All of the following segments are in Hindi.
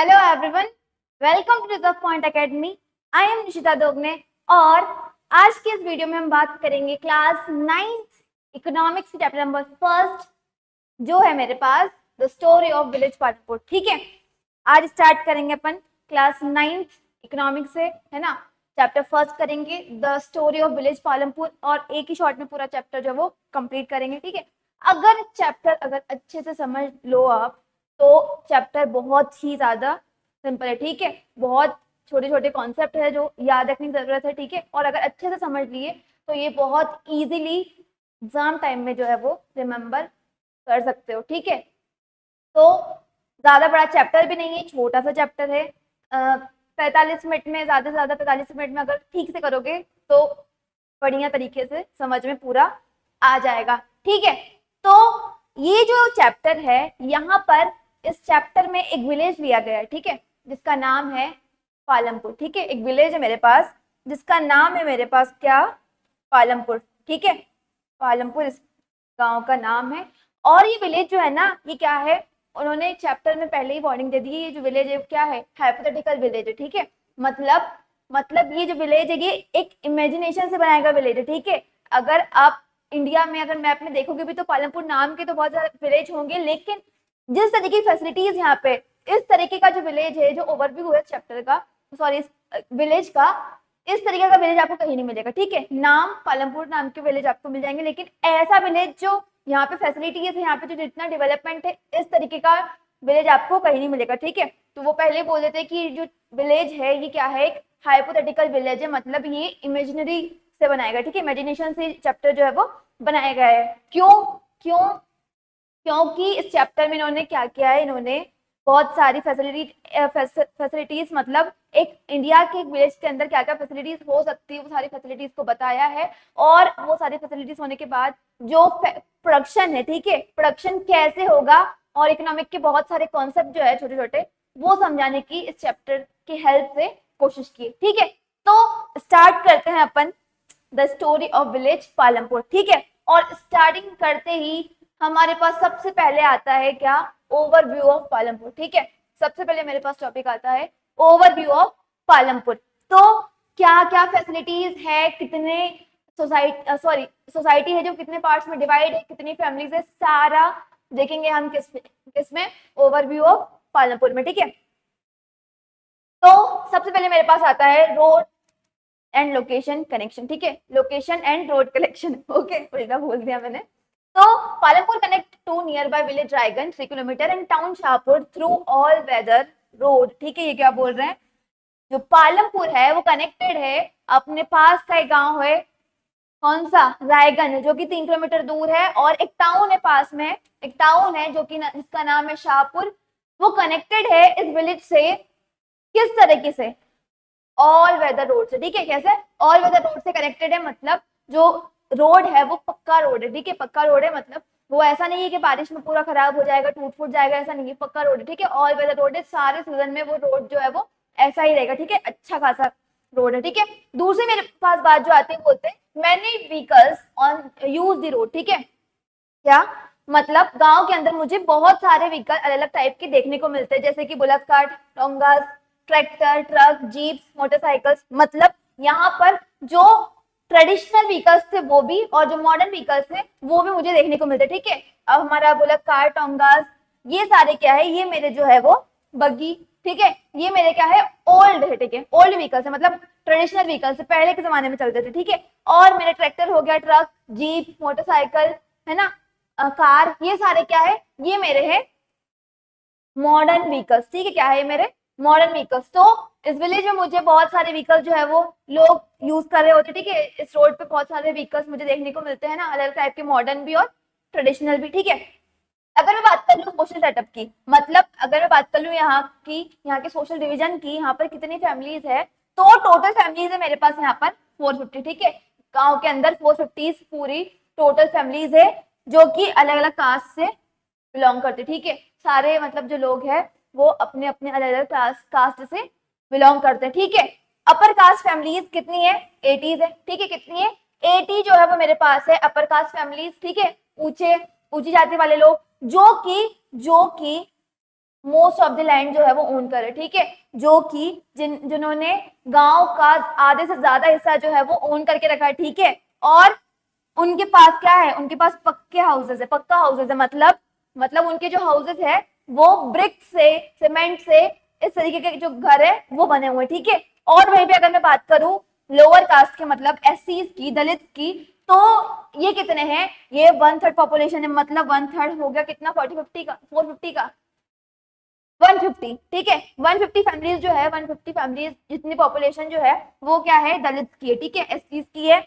Hello everyone, welcome to the point academy. I am Nishita Dogne और आज के इस वीडियो में हम बात करेंगे class 9th economics chapter number first, जो है मेरे पास the story of village Palanpur. ठीक है, आज स्टार्ट करेंगे अपन क्लास 9th इकोनॉमिक्स से, है ना। चैप्टर फर्स्ट करेंगे the story of village Palanpur और एक ही शॉर्ट में पूरा चैप्टर जो वो कंप्लीट करेंगे। ठीक है, अगर अच्छे से समझ लो आप तो चैप्टर बहुत ही ज्यादा सिंपल है। ठीक है, बहुत छोटे छोटे कॉन्सेप्ट है जो याद रखने की जरूरत है। ठीक है, और अगर अच्छे से समझ लिए तो ये बहुत इजीली एग्जाम टाइम में जो है वो रिमेम्बर कर सकते हो। ठीक है, तो ज्यादा बड़ा चैप्टर भी नहीं है, छोटा सा चैप्टर है। 45 मिनट में, ज्यादा से ज्यादा 45 मिनट में अगर ठीक से करोगे तो बढ़िया तरीके से समझ में पूरा आ जाएगा। ठीक है, तो ये जो चैप्टर है, यहाँ पर इस चैप्टर में एक विलेज लिया गया है। ठीक है, जिसका नाम है पालमपुर। ठीक है, एक विलेज है मेरे पास जिसका नाम है मेरे पास क्या, पालमपुर। ठीक है, पालमपुर इस गांव का नाम है। और ये विलेज जो है ना, ये क्या है, उन्होंने चैप्टर में पहले ही वार्निंग दे दी है, ये जो विलेज है क्या है, हाइपोथेटिकल विलेज है। ठीक है, मतलब ये जो विलेज है ये एक इमेजिनेशन से बनाया गया विलेज है। ठीक है, अगर आप इंडिया में अगर मैप में देखोगे भी तो पालमपुर नाम के तो बहुत ज्यादा विलेज होंगे, लेकिन जिस तरीके की फैसिलिटीज यहाँ पे, इस तरीके का जो विलेज है, जो ओवरव्यू है चैप्टर का, सॉरी इस विलेज का, इस तरीके का विलेज आपको कहीं नहीं मिलेगा। ठीक है, नाम पालमपुर नाम के विलेज आपको मिल जाएंगे, लेकिन ऐसा विलेज जो यहाँ पे फैसिलिटीज है, यहाँ पे जो जितना डेवलपमेंट है, इस तरीके का विलेज आपको कहीं नहीं मिलेगा। ठीक है, तो वो पहले बोल देते हैं कि जो विलेज है ये क्या है, एक हाइपोथेटिकल विलेज है, मतलब ये इमेजिनरी से बनाया गया। ठीक है, इमेजिनेशन से चैप्टर जो है वो बनाया गया है। क्यों क्यों क्योंकि इस चैप्टर में इन्होंने क्या किया है, इन्होंने बहुत सारी फैसिलिटीज, मतलब एक इंडिया के एक विलेज के अंदर क्या क्या फैसिलिटीज हो सकती है वो सारी फैसिलिटीज को बताया है। और वो सारी फैसिलिटीज होने के बाद जो प्रोडक्शन है, ठीक है, प्रोडक्शन कैसे होगा और इकोनॉमिक के बहुत सारे कॉन्सेप्ट जो है छोटे छोटे, वो समझाने की इस चैप्टर की हेल्प से कोशिश की। ठीक है, तो स्टार्ट करते हैं upon the story of village Palampur. ठीक है, और स्टार्टिंग करते ही हमारे पास सबसे पहले आता है क्या, ओवरव्यू ऑफ पालमपुर। ठीक है, सबसे पहले मेरे पास टॉपिक आता है ओवरव्यू ऑफ पालमपुर। तो क्या क्या फैसिलिटीज है, कितने सोसाइटी है जो कितने पार्ट्स में डिवाइड है, कितनी फैमिलीज है, सारा देखेंगे हम किसमें, ओवरव्यू ऑफ पालमपुर में। ठीक है, तो सबसे पहले मेरे पास आता है रोड एंड लोकेशन कनेक्शन। ठीक है, location and road connection, okay उल्टा बोल दिया मैंने। तो Palampur connect to nearby village Raiganj 3 kilometre and town Shahpur through all weather road. ठीक है, ये क्या बोल रहे हैं, जो पालमपुर है वो कनेक्टेड है, अपने पास का एक गांव है, कौन सा, रायगंज, जो कि 3 किलोमीटर दूर है, और एक टाउन है पास में, एक टाउन है जो कि जिसका नाम है शाहपुर। वो कनेक्टेड है इस विलेज से किस तरीके से, ऑल वेदर रोड से। ठीक है, कैसे ऑल वेदर रोड से कनेक्टेड है, मतलब जो रोड है वो पक्का रोड है। ठीक है, पक्का रोड है, मतलब वो ऐसा नहीं है कि बारिश में पूरा खराब हो जाएगा, टूट फूट जाएगा, ऐसा नहीं है, पक्का रोड है। ठीक है, ऑल वेदर रोड है, सारे सीजन में वो रोड जो है वो ऐसा ही रहेगा। ठीक है, अच्छा खासा रोड है। ठीक है, दूसरी मेरे पास बात जो आती है, बोलते हैं many vehicles on use the road. ठीक है, क्या मतलब, गांव के अंदर मुझे बहुत सारे व्हीकल अलग अलग टाइप के देखने को मिलते हैं, जैसे कि bullock cart, tongas, tractor, truck, jeeps, motorcycles. मतलब यहाँ पर जो ट्रेडिशनल व्हीकल्स थे वो भी, और जो मॉडर्न व्हीकल्स थे वो भी मुझे देखने को मिलते हैं। ठीक है, अब हमारा बुलेट कार्ट, टोंगास, ये सारे क्या है, ये मेरे जो है वो बग्गी। ठीक है, ये मेरे क्या है, ओल्ड है। ठीक है, ओल्ड व्हीकल्स है, मतलब ट्रेडिशनल व्हीकल्स है, पहले के जमाने में चलते थे। ठीक है, और मेरे ट्रैक्टर हो गया, ट्रक, जीप, मोटरसाइकिल, है ना, कार, ये सारे क्या है, ये मेरे हैं मॉडर्न व्हीकल्स। ठीक है, क्या है मेरे मॉडर्न व्हीकल्स। तो इस विलेज में मुझे बहुत सारे व्हीकल्स जो है वो लोग यूज कर रहे होते। ठीक है, इस रोड पे बहुत सारे व्हीकल्स मुझे देखने को मिलते हैं ना, अलग टाइप के, मॉडर्न भी और ट्रेडिशनल भी। ठीक है, अगर मैं बात कर लूँ सोशल सेटअप की, मतलब अगर मैं बात कर लूँ यहाँ के सोशल डिवीजन की, यहाँ पर कितनी फैमिलीज है, तो टोटल फैमिलीज है मेरे पास यहाँ पर 450। ठीक है, गांव के अंदर 450 पूरी टोटल फैमिलीज है, जो कि अलग अलग कास्ट से बिलोंग करते। ठीक है, सारे मतलब जो लोग हैं वो अपने अपने अलग अलग कास्ट से बिलोंग करते हैं। ठीक है, अपर कास्ट फैमिलीज कितनी है, 80 है। ठीक है, कितनी है, 80 जो है वो मेरे पास है अपर कास्ट फैमिलीज। ठीक है, ऊंची जाति वाले लोग, जो कि मोस्ट ऑफ द लैंड जो है वो ओन करे, ठीक है, जो कि जिन्होंने गांव का आधे से ज्यादा हिस्सा जो है वो ओन करके रखा है, ठीक है। और उनके पास क्या है, उनके पास पक्के हाउसेस है, पक्का हाउसेस है, मतलब उनके जो हाउसेस है वो ब्रिक से, सीमेंट से, इस तरीके के जो घर है वो बने हुए, ठीक है। और वहीं पे अगर मैं बात करूं लोअर कास्ट के, मतलब एससीज की, दलित की, तो ये कितने हैं, ये 1/3 पॉपुलेशन है, मतलब 1/3 हो गया कितना, 40-50 का, 450 का, 150, ठीक है। 150 फैमिलीज जो है, 150 फैमिलीज जितनी पॉपुलेशन जो है वो क्या है, दलित की है, ठीक है, एससीज की है।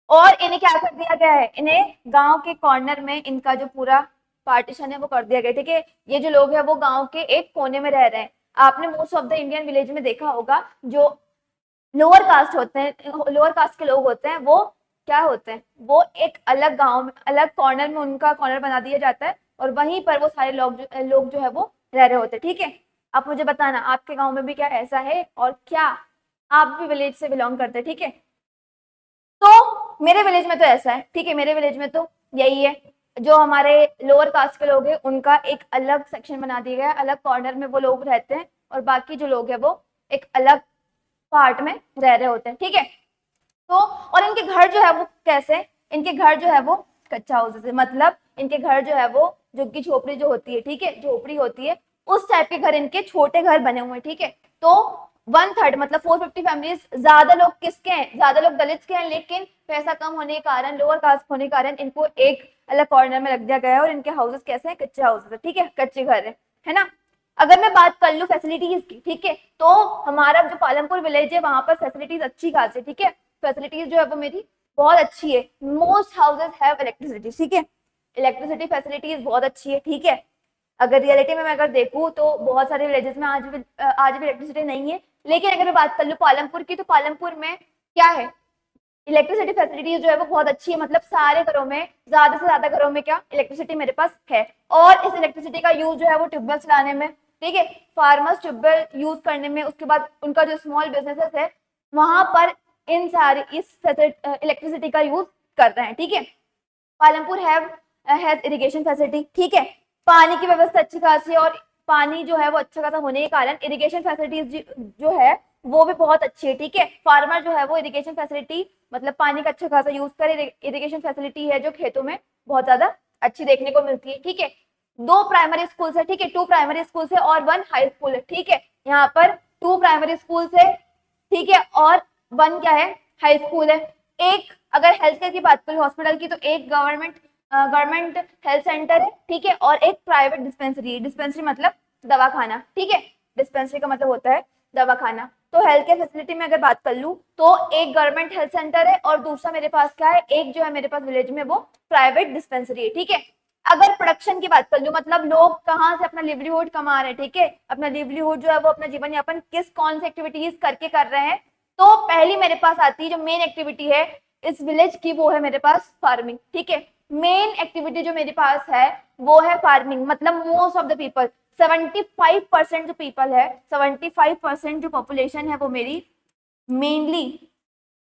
और इन्हें क्या कर दिया गया है, इन्हें गांव के कॉर्नर में इनका जो पूरा पार्टीशन है वो कर दिया गया, ठीक है। ये जो लोग हैं वो गांव के एक कोने में रह रहे हैं। आपने most of the Indian village में देखा होगा, जो लोअर कास्ट होते हैं, लोअर कास्ट के लोग होते हैं, वो क्या होते हैं, वो एक अलग गांव में, अलग कॉर्नर में उनका कॉर्नर बना दिया जाता है, और वहीं पर वो सारे लोग जो है वो रह रहे होते हैं, ठीक है। आप मुझे बताना आपके गांव में भी क्या ऐसा है, और क्या आप भी विलेज से बिलोंग करते हैं, ठीक है। तो मेरे विलेज में तो ऐसा है, ठीक है, मेरे विलेज में तो यही है, जो हमारे लोअर कास्ट के लोग हैं उनका एक अलग सेक्शन बना दिया गया है, अलग कॉर्नर में वो लोग रहते हैं, और बाकी जो लोग हैं वो एक अलग पार्ट में रह रहे होते हैं, ठीक है। तो और इनके घर जो है वो कैसे, इनके घर जो है वो कच्चा हाउसेस है, मतलब इनके घर जो है वो झुग्गी झोपड़ी जो होती है, ठीक है, झोपड़ी होती है, उस टाइप के घर, इनके छोटे घर बने हुए हैं, ठीक है। तो 1/3 मतलब 450 फैमिलीज, ज्यादा लोग किसके हैं, ज्यादा लोग दलित के हैं, लेकिन पैसा कम होने के कारण, लोअर कास्ट होने के कारण इनको एक अलग कॉर्नर में रख दिया गया है, और इनके हाउसेस कैसे हैं, कच्चे हाउसेस है, ठीक है, कच्चे घर है ना। अगर मैं बात कर लूं फैसिलिटीज की, ठीक है, तो हमारा जो पालमपुर विलेज है वहां पर फैसिलिटीज अच्छी खासी, ठीक है, फैसिलिटीज जो है वो मेरी बहुत अच्छी है। मोस्ट हाउसेस हैव इलेक्ट्रिसिटी, ठीक है, इलेक्ट्रिसिटी फैसिलिटीज बहुत अच्छी है, ठीक है। अगर रियलिटी में मैं अगर देखूं तो बहुत सारे विलेजेस में आज भी इलेक्ट्रिसिटी नहीं है, लेकिन अगर मैं बात कर लूं पालमपुर की, तो पालमपुर में क्या है, इलेक्ट्रिसिटी फैसिलिटीज जो है वो बहुत अच्छी है, मतलब सारे घरों में, ज्यादा से ज्यादा घरों में क्या इलेक्ट्रिसिटी मेरे पास है। और इस इलेक्ट्रिसिटी का यूज जो है वो ट्यूबवेल चलाने में, ठीक है, फार्मर्स ट्यूबवेल यूज करने में, उसके बाद उनका जो स्मॉल बिजनेसेस है वहां पर इन सारी इस इलेक्ट्रिसिटी का यूज कर रहे हैं, ठीक है। पालमपुर हैज इरिगेशन फैसिलिटी, ठीक है, पानी की व्यवस्था अच्छी खासी है, और पानी जो है वो अच्छा खासा होने के कारण इरिगेशन फैसिलिटीज जो है वो भी बहुत अच्छी है, ठीक है। फार्मर जो है वो इरिगेशन फैसिलिटी, मतलब पानी का अच्छा खासा यूज करे, इरिगेशन फैसिलिटी है जो खेतों में बहुत ज्यादा अच्छी देखने को मिलती है, ठीक है। 2 प्राइमरी स्कूल है, ठीक है, 2 प्राइमरी स्कूल है और 1 हाई स्कूल है, ठीक है। यहाँ पर 2 प्राइमरी स्कूल है, ठीक है, और 1 क्या है, हाई स्कूल है। एक अगर हेल्थ केयर की बात करें हॉस्पिटल की, तो एक गवर्नमेंट हेल्थ सेंटर है, ठीक है, और एक प्राइवेट डिस्पेंसरी है। डिस्पेंसरी मतलब दवाखाना, ठीक है, डिस्पेंसरी का मतलब होता है दवाखाना। तो हेल्थ केयर फैसिलिटी में अगर बात कर लूं तो एक गवर्नमेंट हेल्थ सेंटर है, और दूसरा मेरे पास क्या है, एक जो है मेरे पास विलेज में वो प्राइवेट डिस्पेंसरी है, ठीक है। अगर प्रोडक्शन की बात कर लूं, मतलब लोग कहाँ से अपना लिवलीहुड कमा रहे हैं, ठीक है, अपना लिवलीहुड जो है वो अपना जीवन यापन किस कौन सी एक्टिविटीज करके कर रहे हैं, तो पहली मेरे पास आती है जो मेन एक्टिविटी है इस विलेज की, वो है मेरे पास फार्मिंग, ठीक है। मेन एक्टिविटी जो मेरे पास है वो है फार्मिंग, मतलब मोस्ट ऑफ द पीपल, 75% जो पीपल है, 75% जो पॉपुलेशन है वो मेरी मेनली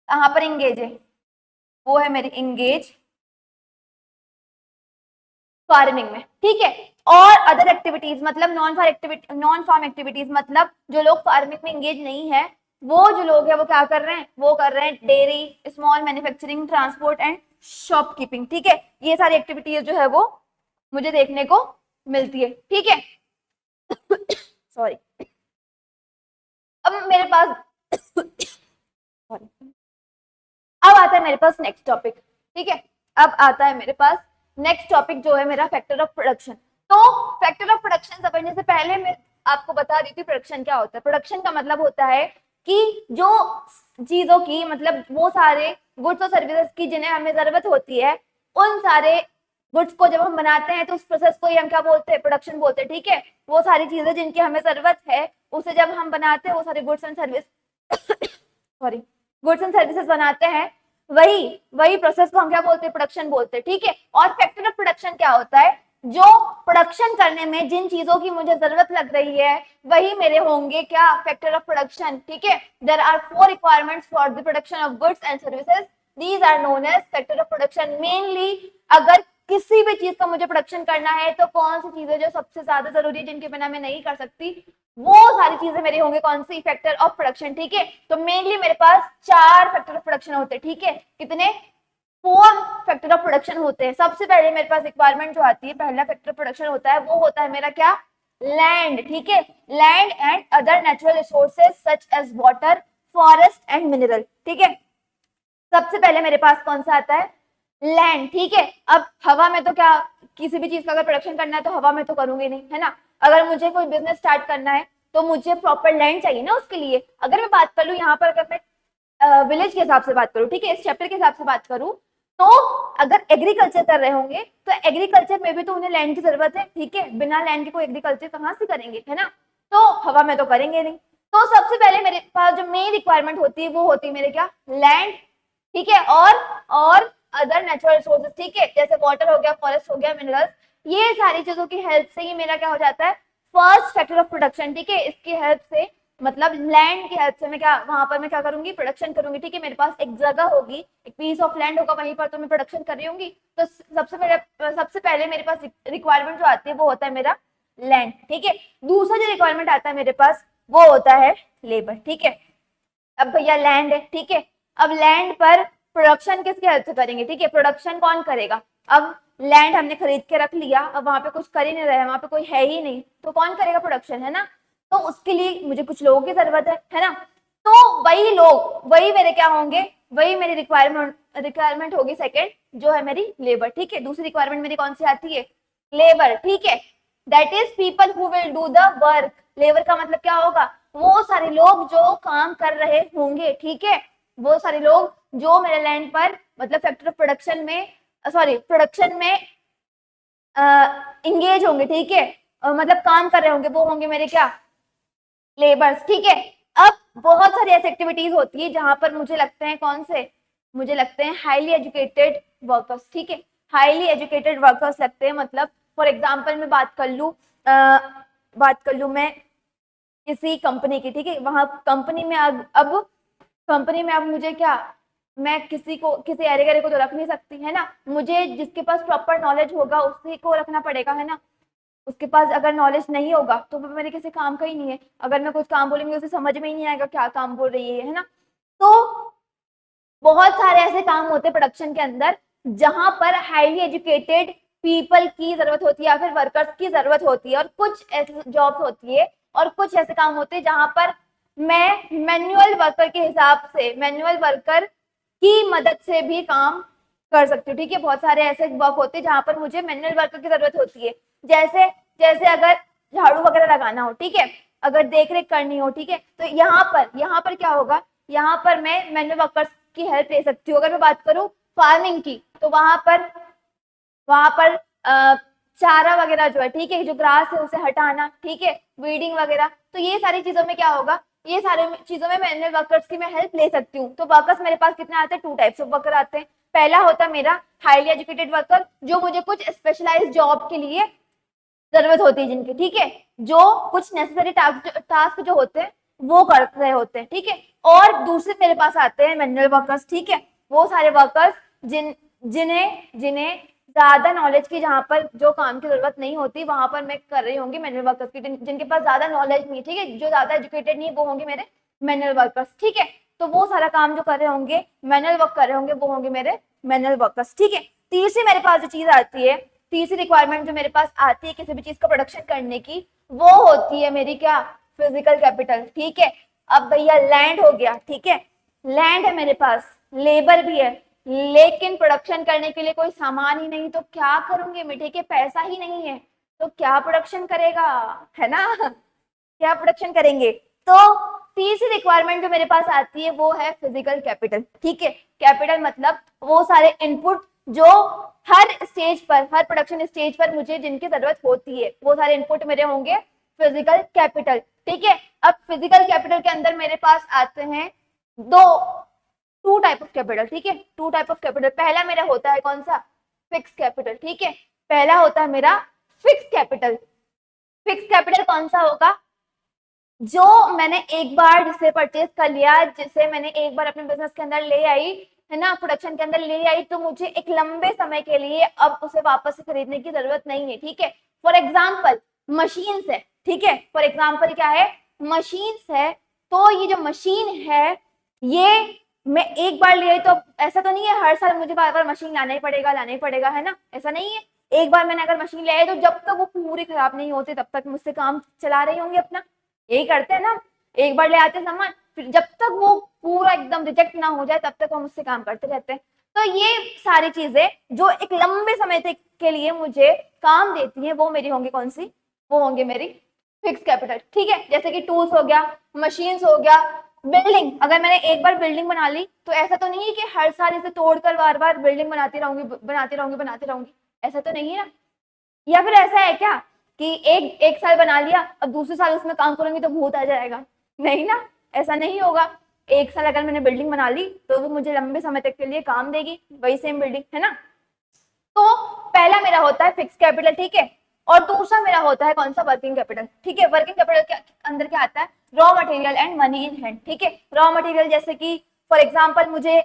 कहाँ पर इंगेज है, वो है मेरी इंगेज फार्मिंग में, ठीक है। और अदर एक्टिविटीज मतलब नॉन फार्म एक्टिविटीज, मतलब जो लोग फार्मिंग में इंगेज नहीं है, वो जो लोग हैं वो क्या कर रहे हैं, वो कर रहे हैं dairy, small manufacturing, transport and shopkeeping, ठीक है। ये सारी एक्टिविटीज जो है वो मुझे देखने को मिलती है, ठीक है। सॉरी, अब मेरे पास सॉरी, अब आता है मेरे पास नेक्स्ट टॉपिक, ठीक है। अब आता है मेरे पास नेक्स्ट टॉपिक जो है मेरा फैक्टर ऑफ प्रोडक्शन। तो फैक्टर ऑफ प्रोडक्शन समझने से पहले मैं आपको बता दी थी प्रोडक्शन क्या होता है। प्रोडक्शन का मतलब होता है कि जो चीजों की, मतलब वो सारे गुड्स और सर्विसेज की जिन्हें हमें जरूरत होती है, उन सारे गुड्स को जब हम बनाते हैं तो उस प्रोसेस को ही हम क्या बोलते हैं, प्रोडक्शन बोलते हैं, ठीक है। वो सारी चीजें जिनकी हमें जरूरत है उसे जब हम बनाते हैं, वो सारे goods and service sorry goods and services बनाते हैं, वही प्रोसेस को हम क्या बोलते हैं, प्रोडक्शन बोलते हैं, ठीक है। और फैक्टर ऑफ प्रोडक्शन क्या होता है, जो प्रोडक्शन करने में जिन चीजों की मुझे जरूरत लग रही है वही मेरे होंगे क्या, फैक्टर ऑफ प्रोडक्शन, ठीक है। There are 4 requirements for the production of goods and services, these are known as factor of production. Mainly अगर किसी भी चीज का मुझे प्रोडक्शन करना है तो कौन सी चीजें जो सबसे ज्यादा जरूरी है, जिनके बिना मैं नहीं कर सकती, वो सारी चीजें मेरी होंगी कौन सी, फैक्टर ऑफ प्रोडक्शन। ठीक है, तो मेनली मेरे पास 4 फैक्टर ऑफ प्रोडक्शन होते हैं। ठीक है, कितने, 4 फैक्टर ऑफ प्रोडक्शन होते हैं। सबसे पहले मेरे पास रिक्वायरमेंट जो आती है, पहला फैक्टर ऑफ प्रोडक्शन होता है, वो होता है मेरा क्या, लैंड। ठीक है, land and other natural resources such as water, forest and mineral. ठीक है, सबसे पहले मेरे पास कौन सा आता है, लैंड। ठीक है, अब हवा में तो क्या, किसी भी चीज का अगर प्रोडक्शन करना है तो हवा में तो करूंगी नहीं, है ना। अगर मुझे कोई बिजनेस स्टार्ट करना है तो मुझे प्रॉपर लैंड चाहिए ना उसके लिए। अगर मैं बात कर लूं यहाँ पर, अगर मैं विलेज के हिसाब से बात करूं, ठीक है, इस चैप्टर के हिसाब से बात करूं, तो अगर एग्रीकल्चर कर रहे होंगे तो एग्रीकल्चर में भी तो उन्हें लैंड की जरूरत है। ठीक है, बिना लैंड के कोई एग्रीकल्चर कहाँ से करेंगे, है ना, तो हवा में तो करेंगे नहीं। तो सबसे पहले मेरे पास जो मेन रिक्वायरमेंट होती है वो होती है मेरे क्या, लैंड। ठीक है, और अदर नेचुरल रिसोर्सेज। ठीक है, जैसे वाटर हो गया, फॉरेस्ट हो गया, मिनरल्स, ये सारी चीजों की हेल्प से ही मेरा क्या हो जाता है, फर्स्ट फैक्टर ऑफ प्रोडक्शन। ठीक है, इसकी हेल्प से, मतलब लैंड की हेल्प से मैं क्या, वहां पर मैं क्या करूंगी, प्रोडक्शन करूंगी। ठीक है, मेरे पास एक जगह होगी, एक पीस ऑफ लैंड होगा, वहीं पर तो मैं प्रोडक्शन कर रही होंगी। तो सबसे पहले मेरे पास रिक्वायरमेंट जो आती है वो होता है मेरा लैंड। ठीक है, दूसरा जो रिक्वायरमेंट आता है मेरे पास वो होता है लेबर। ठीक है, अब भैया लैंड है, ठीक है, अब लैंड पर प्रोडक्शन किसकी हेल्प से करेंगे। ठीक है, प्रोडक्शन कौन करेगा, अब लैंड हमने खरीद के रख लिया, अब वहां पे कुछ कर ही नहीं रहे, वहां पे कोई है ही नहीं, तो कौन करेगा प्रोडक्शन, है ना। तो उसके लिए मुझे कुछ लोगों की जरूरत है ना। तो वही लोग, वही मेरे क्या होंगे, वही मेरी रिक्वायरमेंट होगी सेकेंड, जो है मेरी लेबर। ठीक है, दूसरी रिक्वायरमेंट मेरी कौन सी आती है, लेबर। ठीक है, that is people who will do the work. Labour का मतलब क्या होगा, वो सारे लोग जो काम कर रहे होंगे। ठीक है, वो सारे लोग जो मेरे लैंड पर, मतलब फैक्टर ऑफ प्रोडक्शन में, सॉरी, प्रोडक्शन में इंगेज होंगे। ठीक है, मतलब काम कर रहे होंगे, वो होंगे मेरे क्या, लेबर्स। ठीक है, अब बहुत सारी ऐसी एक्टिविटीज होती है जहां पर मुझे लगते हैं कौन से, मुझे लगते हैं हाईली एजुकेटेड वर्कर्स। ठीक है, हाईली एजुकेटेड वर्कर्स लगते हैं, मतलब फॉर एग्जाम्पल मैं बात कर लू मैं किसी कंपनी की। ठीक है, वहां कंपनी में अब कंपनी में अब मुझे क्या, मैं किसी अरे गरे को तो रख नहीं सकती, है ना, मुझे जिसके पास प्रॉपर नॉलेज होगा उसी को रखना पड़ेगा, है ना। उसके पास अगर नॉलेज नहीं होगा तो वो मेरे किसी काम का ही नहीं है। अगर मैं कुछ काम बोलूंगी उसे समझ में ही नहीं आएगा क्या काम बोल रही है ना। तो बहुत सारे ऐसे काम होते हैं प्रोडक्शन के अंदर जहां पर हाईली एजुकेटेड पीपल की जरूरत होती है या फिर वर्कर्स की जरूरत होती है, और कुछ ऐसी जॉब्स होती है और कुछ ऐसे काम होते हैं जहां पर मैं मैनुअल वर्कर के हिसाब से, मैनुअल वर्कर की मदद से भी काम कर सकती हूँ। ठीक है, बहुत सारे ऐसे वर्क होते हैं जहां पर मुझे मैनुअल वर्कर की जरूरत होती है, जैसे जैसे अगर झाड़ू वगैरह लगाना हो, ठीक है, अगर देख रेख करनी हो, ठीक है, तो यहाँ पर क्या होगा, यहाँ पर मैं मैनुअल वर्कर्स की हेल्प ले सकती हूँ। अगर मैं बात करूँ फार्मिंग की, तो वहां पर चारा वगैरह जो है, ठीक है, जो ग्रास है उसे हटाना, ठीक है, वीडिंग वगैरह, तो ये सारी चीजों में क्या होगा, ये सारी चीजों में मैनुअल वर्कर्स की मैं हेल्प ले सकती हूँ। तो वर्कर्स मेरे पास कितने आते हैं, 2 टाइप्स ऑफ वर्कर आते हैं। पहला होता है मेरा हाईली एजुकेटेड वर्कर, जो मुझे कुछ स्पेशलाइज जॉब के लिए जरूरत होती है जिनकी, ठीक है, जो कुछ नेसेसरी टास्क जो होते हैं वो कर रहे होते हैं। ठीक है, और दूसरे मेरे पास आते हैं मैनुअल वर्कर्स। ठीक है, वो सारे वर्कर्स जिन्हें जिन्हें ज्यादा नॉलेज की, जहां पर जो काम की जरूरत नहीं होती वहां पर मैं कर रही होंगी मैनुअल वर्कर्स की, जिनके पास ज्यादा नॉलेज नहीं है, ठीक है, जो ज्यादा एजुकेटेड नहीं है, वो होंगे मेरे मैनुअल वर्कर्स। ठीक है, तो वो सारा काम जो कर रहे होंगे, मैनुअल वर्क कर रहे होंगे, वो होंगे मेरे मैनुअल वर्कर्स। ठीक है, तीसरी मेरे पास जो चीज आती है, तीसरी रिक्वायरमेंट जो मेरे पास आती है किसी भी चीज का प्रोडक्शन करने की, वो होती है मेरी क्या, फिजिकल कैपिटल। ठीक है, अब भैया लैंड हो गया, ठीक है, लैंड है मेरे पास, लेबर भी है, लेकिन प्रोडक्शन करने के लिए कोई सामान ही नहीं, तो क्या करूंगी मैं, ठीक है, पैसा ही नहीं है, तो क्या प्रोडक्शन करेगा, है ना, क्या प्रोडक्शन करेंगे। तो तीसरी रिक्वायरमेंट जो मेरे पास आती है वो है फिजिकल कैपिटल। ठीक है, कैपिटल मतलब वो सारे इनपुट जो हर स्टेज पर, हर प्रोडक्शन स्टेज पर मुझे जिनकी जरूरत होती है, वो सारे इनपुट मेरे होंगे फिजिकल कैपिटल। ठीक है, अब फिजिकल कैपिटल के अंदर मेरे पास आते हैं टू टाइप ऑफ कैपिटल। ठीक है, 2 टाइप ऑफ कैपिटल। पहला मेरा होता है कौन सा, फिक्स कैपिटल। ठीक है, पहला होता है मेरा फिक्स कैपिटल। फिक्स कैपिटल कौन सा होगा, जो मैंने एक बार जिसे परचेज कर लिया, जिसे मैंने एक बार अपने बिजनेस के अंदर ले आई, है ना, प्रोडक्शन के अंदर ले आई, तो मुझे एक लंबे समय के लिए अब उसे वापस से खरीदने की जरूरत नहीं है, ठीक है। फॉर एग्जाम्पल मशीन्स है, ठीक है, फॉर एग्जाम्पल क्या है, मशीन्स है। तो ये जो मशीन है ये मैं एक बार ले आई, तो ऐसा तो नहीं है हर साल मुझे बार बार मशीन लाना ही पड़ेगा, है ना, ऐसा नहीं है। एक बार मैंने अगर मशीन ले आई तो जब तक वो पूरी खराब नहीं होती तब तक मुझसे काम चला रही होंगी अपना, यही करते हैं ना, एक बार ले आते सामान, फिर जब तक वो पूरा एकदम रिजेक्ट ना हो जाए तब तक वो मुझसे काम करते रहते हैं। तो ये सारी चीजें जो एक लंबे समय तक के लिए मुझे काम देती हैं वो मेरी होंगी कौन सी, वो होंगी मेरी फिक्स कैपिटल, ठीक है। जैसे कि टूल्स हो गया, मशीन्स हो गया, बिल्डिंग, अगर मैंने एक बार बिल्डिंग बना ली तो ऐसा तो नहीं है कि हर साल इसे तोड़कर बार बार बिल्डिंग बनाती रहूंगी, ऐसा तो नहीं है ना। या फिर ऐसा है क्या कि एक साल बना लिया, अब दूसरे साल उसमें काम करूंगी तो भूत आ जाएगा, नहीं ना, ऐसा नहीं होगा। एक साल अगर मैंने बिल्डिंग बना ली तो वो मुझे लंबे समय तक के लिए काम देगी, वही सेम बिल्डिंग, है ना। तो पहला मेरा होता है फिक्स कैपिटल, ठीक है, और दूसरा मेरा होता है कौन सा, वर्किंग कैपिटल, ठीक है। वर्किंग कैपिटल के अंदर क्या आता है, raw material and money in hand, ठीक है। रॉ मटेरियल जैसे कि फॉर एग्जांपल मुझे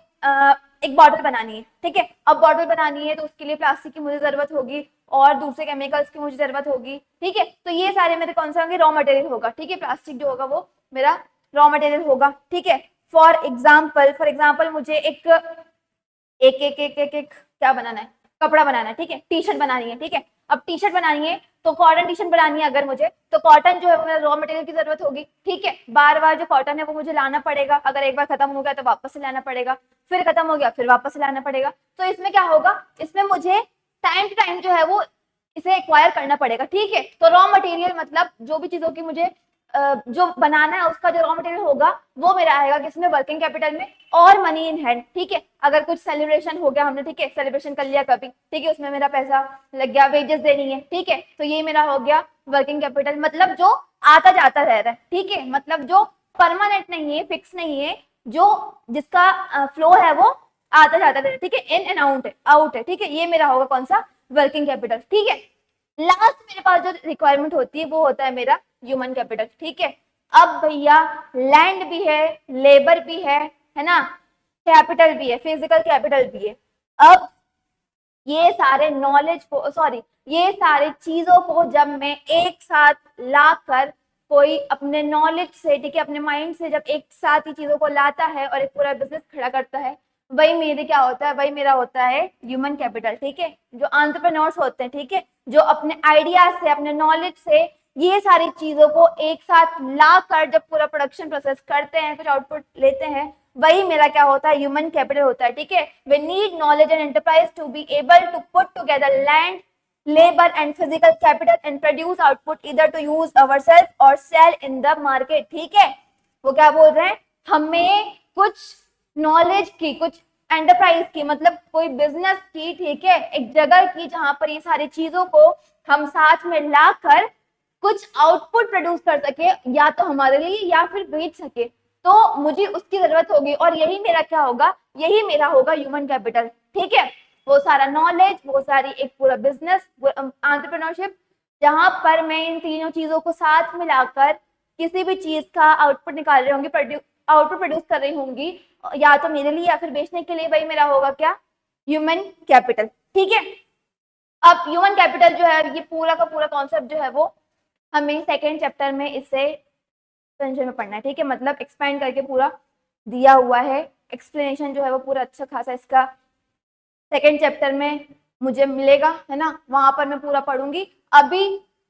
एक बॉटल बनानी है, ठीक है, अब बॉटल बनानी है तो उसके लिए प्लास्टिक की मुझे जरूरत होगी और दूसरे केमिकल्स की मुझे जरूरत होगी, ठीक है। तो ये सारे मेरे कौन से होंगे, रॉ मटेरियल होगा, ठीक है, प्लास्टिक जो होगा वो मेरा रॉ मटेरियल होगा, ठीक है। फॉर एग्जाम्पल मुझे एक एक एक एक एक एक क्या बनाना है, कपड़ा बनाना है, ठीक है, टी शर्ट बनानी है, ठीक है। अब टी शर्ट बनानी है तो कॉटन टी शर्ट बनानी है अगर मुझे, तो कॉटन जो है मेरा रॉ मटेरियल की जरूरत होगी, ठीक है। बार बार जो कॉटन है वो मुझे लाना पड़ेगा, अगर एक बार खत्म हो गया तो वापस से लाना पड़ेगा, फिर खत्म हो गया फिर वापस से लाना पड़ेगा। तो इसमें क्या होगा, इसमें मुझे टाइम टू टाइम जो है वो इसे एक्वायर करना पड़ेगा, ठीक है। तो रॉ मटेरियल मतलब जो भी चीजों की मुझे जो बनाना है उसका जो रॉ मटेरियल होगा वो मेरा आएगा किसमें, वर्किंग कैपिटल में, और मनी इन हैंड, ठीक है। अगर कुछ सेलिब्रेशन हो गया हमने, ठीक है, सेलिब्रेशन कर लिया कभी, ठीक है, उसमें मेरा पैसा लग गया, वेजेस देनी है, ठीक है, तो ये मेरा हो गया वर्किंग कैपिटल, मतलब जो आता जाता रह रहा है, ठीक है, मतलब जो परमानेंट नहीं है, फिक्स नहीं है, जो जिसका फ्लो है वो आता जाता रह रहा है, ठीक है, इन एंड आउट है, ठीक है, ये मेरा होगा कौन सा, वर्किंग कैपिटल, ठीक है। लास्ट मेरे पास जो रिक्वायरमेंट होती है वो होता है मेरा ह्यूमन कैपिटल, ठीक है। अब भैया लैंड भी है, लेबर भी है ना, कैपिटल भी है, फिजिकल कैपिटल भी है। अब ये सारे नॉलेज को, सॉरी, ये सारी चीजों को जब मैं एक साथ लाकर कोई अपने नॉलेज से, ठीक है, अपने माइंड से जब एक साथ ही चीजों को लाता है और एक पूरा बिजनेस खड़ा करता है, वही मेरे क्या होता है, वही मेरा होता है ह्यूमन कैपिटल, ठीक है। जो एंटरप्रेन्योर्स होते हैं, ठीक है, जो अपने आइडियाज से, अपने नॉलेज से ये सारी चीजों को एक साथ लाकर जब पूरा प्रोडक्शन प्रोसेस करते हैं, कुछ आउटपुट लेते हैं, वही मेरा क्या होता है, ह्यूमन कैपिटल होता है, ठीक है। We need knowledge and enterprise to be able to put together land, labor and physical capital and produce output either to use ourselves or sell in the market, ठीक है। वो क्या बोल रहे हैं, हमें कुछ नॉलेज की, कुछ एंटरप्राइज की, मतलब कोई बिजनेस की, ठीक है, एक जगह की जहां पर ये सारी चीजों को हम साथ में लाकर कुछ आउटपुट प्रोड्यूस कर सके, या तो हमारे लिए या फिर बेच सके, तो मुझे उसकी जरूरत होगी, और यही मेरा क्या होगा, यही मेरा होगा ह्यूमन कैपिटल, ठीक है। वो सारा नॉलेज, वो सारी एक पूरा बिजनेस, एंटरप्रेन्योरशिप, जहां पर मैं इन तीनों चीजों को साथ मिलाकर किसी भी चीज का आउटपुट निकाल रही होंगी, आउटपुट प्रोड्यूस कर रही होंगी, या तो मेरे लिए या फिर बेचने के लिए, वही मेरा होगा क्या, ह्यूमन कैपिटल, ठीक है। अब ह्यूमन कैपिटल जो है, ये पूरा का पूरा कॉन्सेप्ट जो है वो हमें सेकेंड चैप्टर में इससे टेंशन में पढ़ना है, ठीक है, मतलब एक्सपेंड करके पूरा दिया हुआ है, एक्सप्लेनेशन जो है वो पूरा अच्छा खासा इसका सेकेंड चैप्टर में मुझे मिलेगा, है ना, वहां पर मैं पूरा पढ़ूंगी। अभी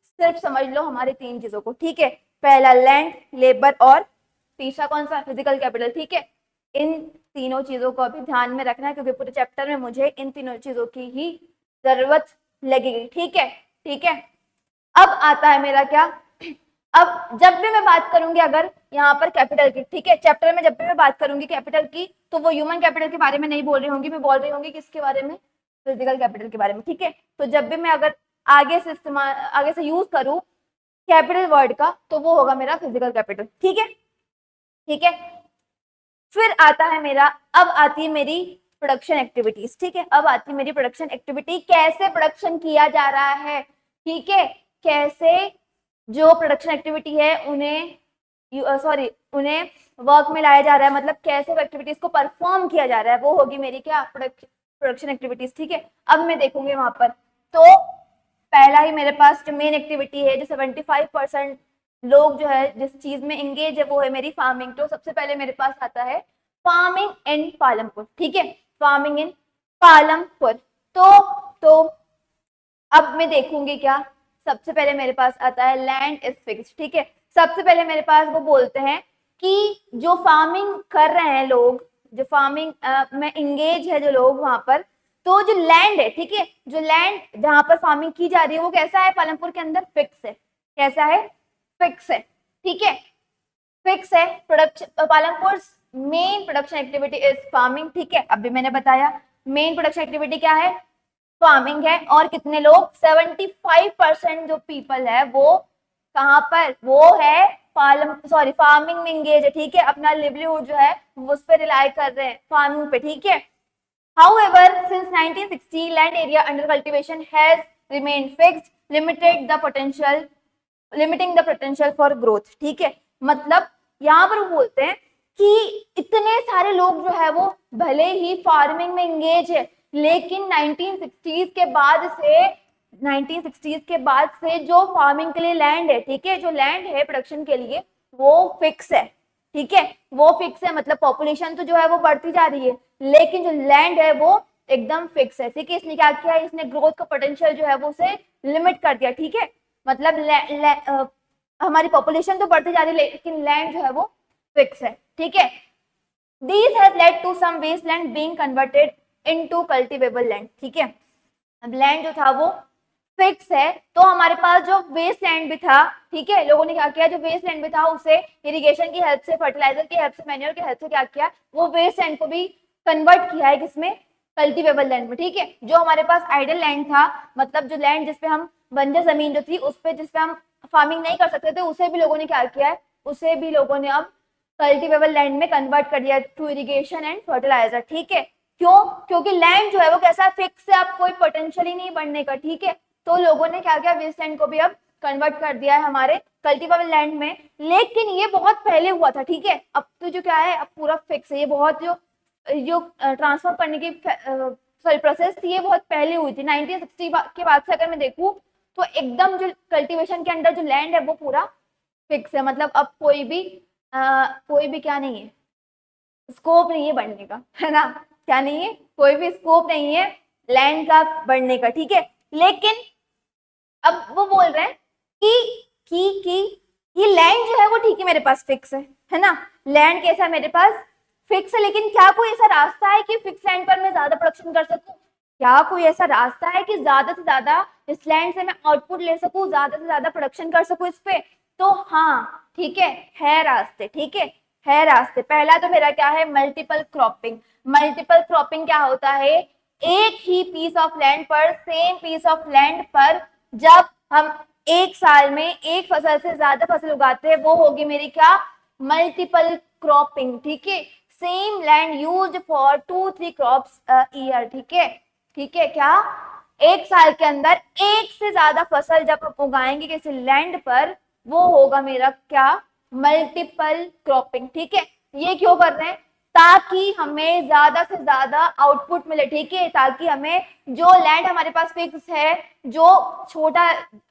सिर्फ समझ लो हमारी तीन चीजों को, ठीक है, पहला लैंड, लेबर और तीसरा कौन सा, फिजिकल कैपिटल, ठीक है। इन तीनों चीजों को अभी ध्यान में रखना है क्योंकि पूरे चैप्टर में मुझे इन तीनों चीजों की ही जरूरत लगेगी, ठीक है, ठीक है। अब आता है मेरा क्या, अब जब भी मैं बात करूंगी अगर यहाँ पर कैपिटल की, ठीक है, चैप्टर में जब भी मैं बात करूंगी कैपिटल की, तो वो ह्यूमन कैपिटल के बारे में नहीं बोल रही होंगी, मैं बोल रही होंगी किसके बारे में, फिजिकल कैपिटल के बारे में, ठीक है। तो जब भी मैं अगर आगे से यूज करूं कैपिटल वर्ड का, तो वो होगा मेरा फिजिकल कैपिटल, ठीक है, ठीक है। फिर आता है मेरा, अब आती है मेरी प्रोडक्शन एक्टिविटीज, ठीक है, अब आती है मेरी प्रोडक्शन एक्टिविटी, कैसे प्रोडक्शन किया जा रहा है, ठीक है, कैसे जो प्रोडक्शन एक्टिविटी है उन्हें सॉरी उन्हें वर्क में लाया जा रहा है, मतलब कैसे एक्टिविटीज को परफॉर्म किया जा रहा है, वो होगी मेरी क्या प्रोडक्शन एक्टिविटीज। ठीक है, अब मैं देखूंगी वहां पर, तो पहला ही मेरे पास जो मेन एक्टिविटी है, जो 75% लोग जो है जिस चीज में एंगेज है, वो है मेरी फार्मिंग। तो सबसे पहले मेरे पास आता है फार्मिंग इन पालमपुर। ठीक है, फार्मिंग इन पालमपुर। तो अब मैं देखूंगी क्या, सबसे पहले मेरे पास आता है लैंड इज फिक्स्ड। ठीक है, सबसे पहले मेरे पास वो बोलते हैं कि जो फार्मिंग कर रहे हैं लोग, जो फार्मिंग में इंगेज है जो लोग वहां पर, तो जो लैंड है, ठीक है, जो लैंड जहां पर फार्मिंग की जा रही है वो कैसा है, पालमपुर के अंदर फिक्स है। कैसा है, फिक्स है। ठीक है, फिक्स है। Production Palampur main production activity is farming. ठीक है, अभी मैंने बताया मेन प्रोडक्शन एक्टिविटी क्या है, फार्मिंग है। और कितने लोग, 75% जो पीपल है वो कहां पर, वो है फार्मिंग में एंगेज है। ठीक है, अपना लिवलीहुड जो है उस पर रिलाई कर रहे हैं, फार्मिंग पे। ठीक है, however since 1960 land area under cultivation has remained fixed, limiting the potential for growth। ठीक है, मतलब यहाँ पर वो बोलते हैं कि इतने सारे लोग जो है वो भले ही फार्मिंग में एंगेज है, लेकिन 1960s के बाद से जो फार्मिंग के लिए लैंड है, ठीक है, जो लैंड है प्रोडक्शन के लिए, वो फिक्स है। ठीक है, वो फिक्स है, मतलब पॉपुलेशन तो जो है वो बढ़ती जा रही है, लेकिन जो लैंड है वो एकदम फिक्स है। ठीक है, इसने क्या किया, इसने ग्रोथ का पोटेंशियल जो है वो उसे लिमिट कर दिया। ठीक है, मतलब हमारी पॉपुलेशन तो बढ़ती जा रही है, लेकिन लैंड जो है वो फिक्स है। ठीक है, this has led to some wasteland being converted into cultivable land. ठीक है, अब लैंड जो था वो फिक्स है, तो हमारे पास जो वेस्ट लैंड भी था, ठीक है, लोगों ने क्या किया, जो वेस्ट लैंड भी था उसे इरिगेशन की हेल्प से, फर्टिलाइजर की हेल्प से, मैन्योर की हेल्प से क्या किया, वो वेस्ट लैंड को भी कन्वर्ट किया है किसमें, कल्टीवेबल लैंड में। ठीक है, जो हमारे पास आइडल लैंड था, मतलब जो लैंड जिसपे हम बंजर जमीन जो थी उस पे जिसपे हम फार्मिंग नहीं कर सकते थे, उसे भी लोगों ने क्या किया है, उसे भी लोगों ने अब कल्टीवेबल लैंड में कन्वर्ट कर दिया थ्रू इरिगेशन एंड फर्टिलाइजर। ठीक है, क्यों, क्योंकि लैंड जो है वो कैसा फिक्स है, अब कोई पोटेंशियल ही नहीं बढ़ने का। ठीक है, तो लोगों ने क्या किया, वेस्ट लैंड को भी अब कन्वर्ट कर दिया है हमारे कल्टीवेबल लैंड में। लेकिन ये बहुत पहले हुआ था। ठीक है, अब तो जो क्या है, अब पूरा फिक्स है। ये बहुत जो ट्रांसफर करने की प्रोसेस थी, ये बहुत पहले हुई थी। 1960 के बाद से अगर मैं देखूं तो एकदम जो कल्टीवेशन के अंडर जो लैंड है वो पूरा फिक्स है, मतलब अब कोई भी क्या नहीं है, स्कोप नहीं है बढ़ने का, है ना, क्या नहीं है, कोई भी स्कोप नहीं है लैंड का बढ़ने का। ठीक है, लेकिन अब वो बोल रहे हैं कि ये लैंड जो है वो ठीक है मेरे पास फिक्स है ना, लैंड कैसा है मेरे पास फिक्स है, लेकिन क्या कोई ऐसा रास्ता है कि फिक्स लैंड पर मैं ज्यादा प्रोडक्शन कर सकूं, क्या कोई ऐसा रास्ता है कि ज्यादा से ज्यादा इस लैंड से मैं आउटपुट ले सकूं, ज्यादा से ज्यादा प्रोडक्शन कर सकूं इस पे, तो हाँ ठीक है रास्ते। ठीक है रास्ते। पहला तो मेरा क्या है, मल्टीपल क्रॉपिंग। मल्टीपल क्रॉपिंग क्या होता है, एक ही पीस ऑफ लैंड पर, सेम पीस ऑफ लैंड पर जब हम एक साल में एक फसल से ज्यादा फसल उगाते हैं, वो होगी मेरी क्या, मल्टीपल क्रॉपिंग। ठीक है, same land used for 2-3 crops year. ठीक है, क्या एक साल के अंदर एक से ज्यादा फसल जब हम उगाएंगे किसी लैंड पर, वो होगा मेरा क्या, मल्टीपल क्रॉपिंग। ठीक है, ये क्यों कर रहे हैं, ताकि हमें ज्यादा से ज्यादा आउटपुट मिले। ठीक है, ताकि हमें जो लैंड हमारे पास फिक्स है, जो छोटा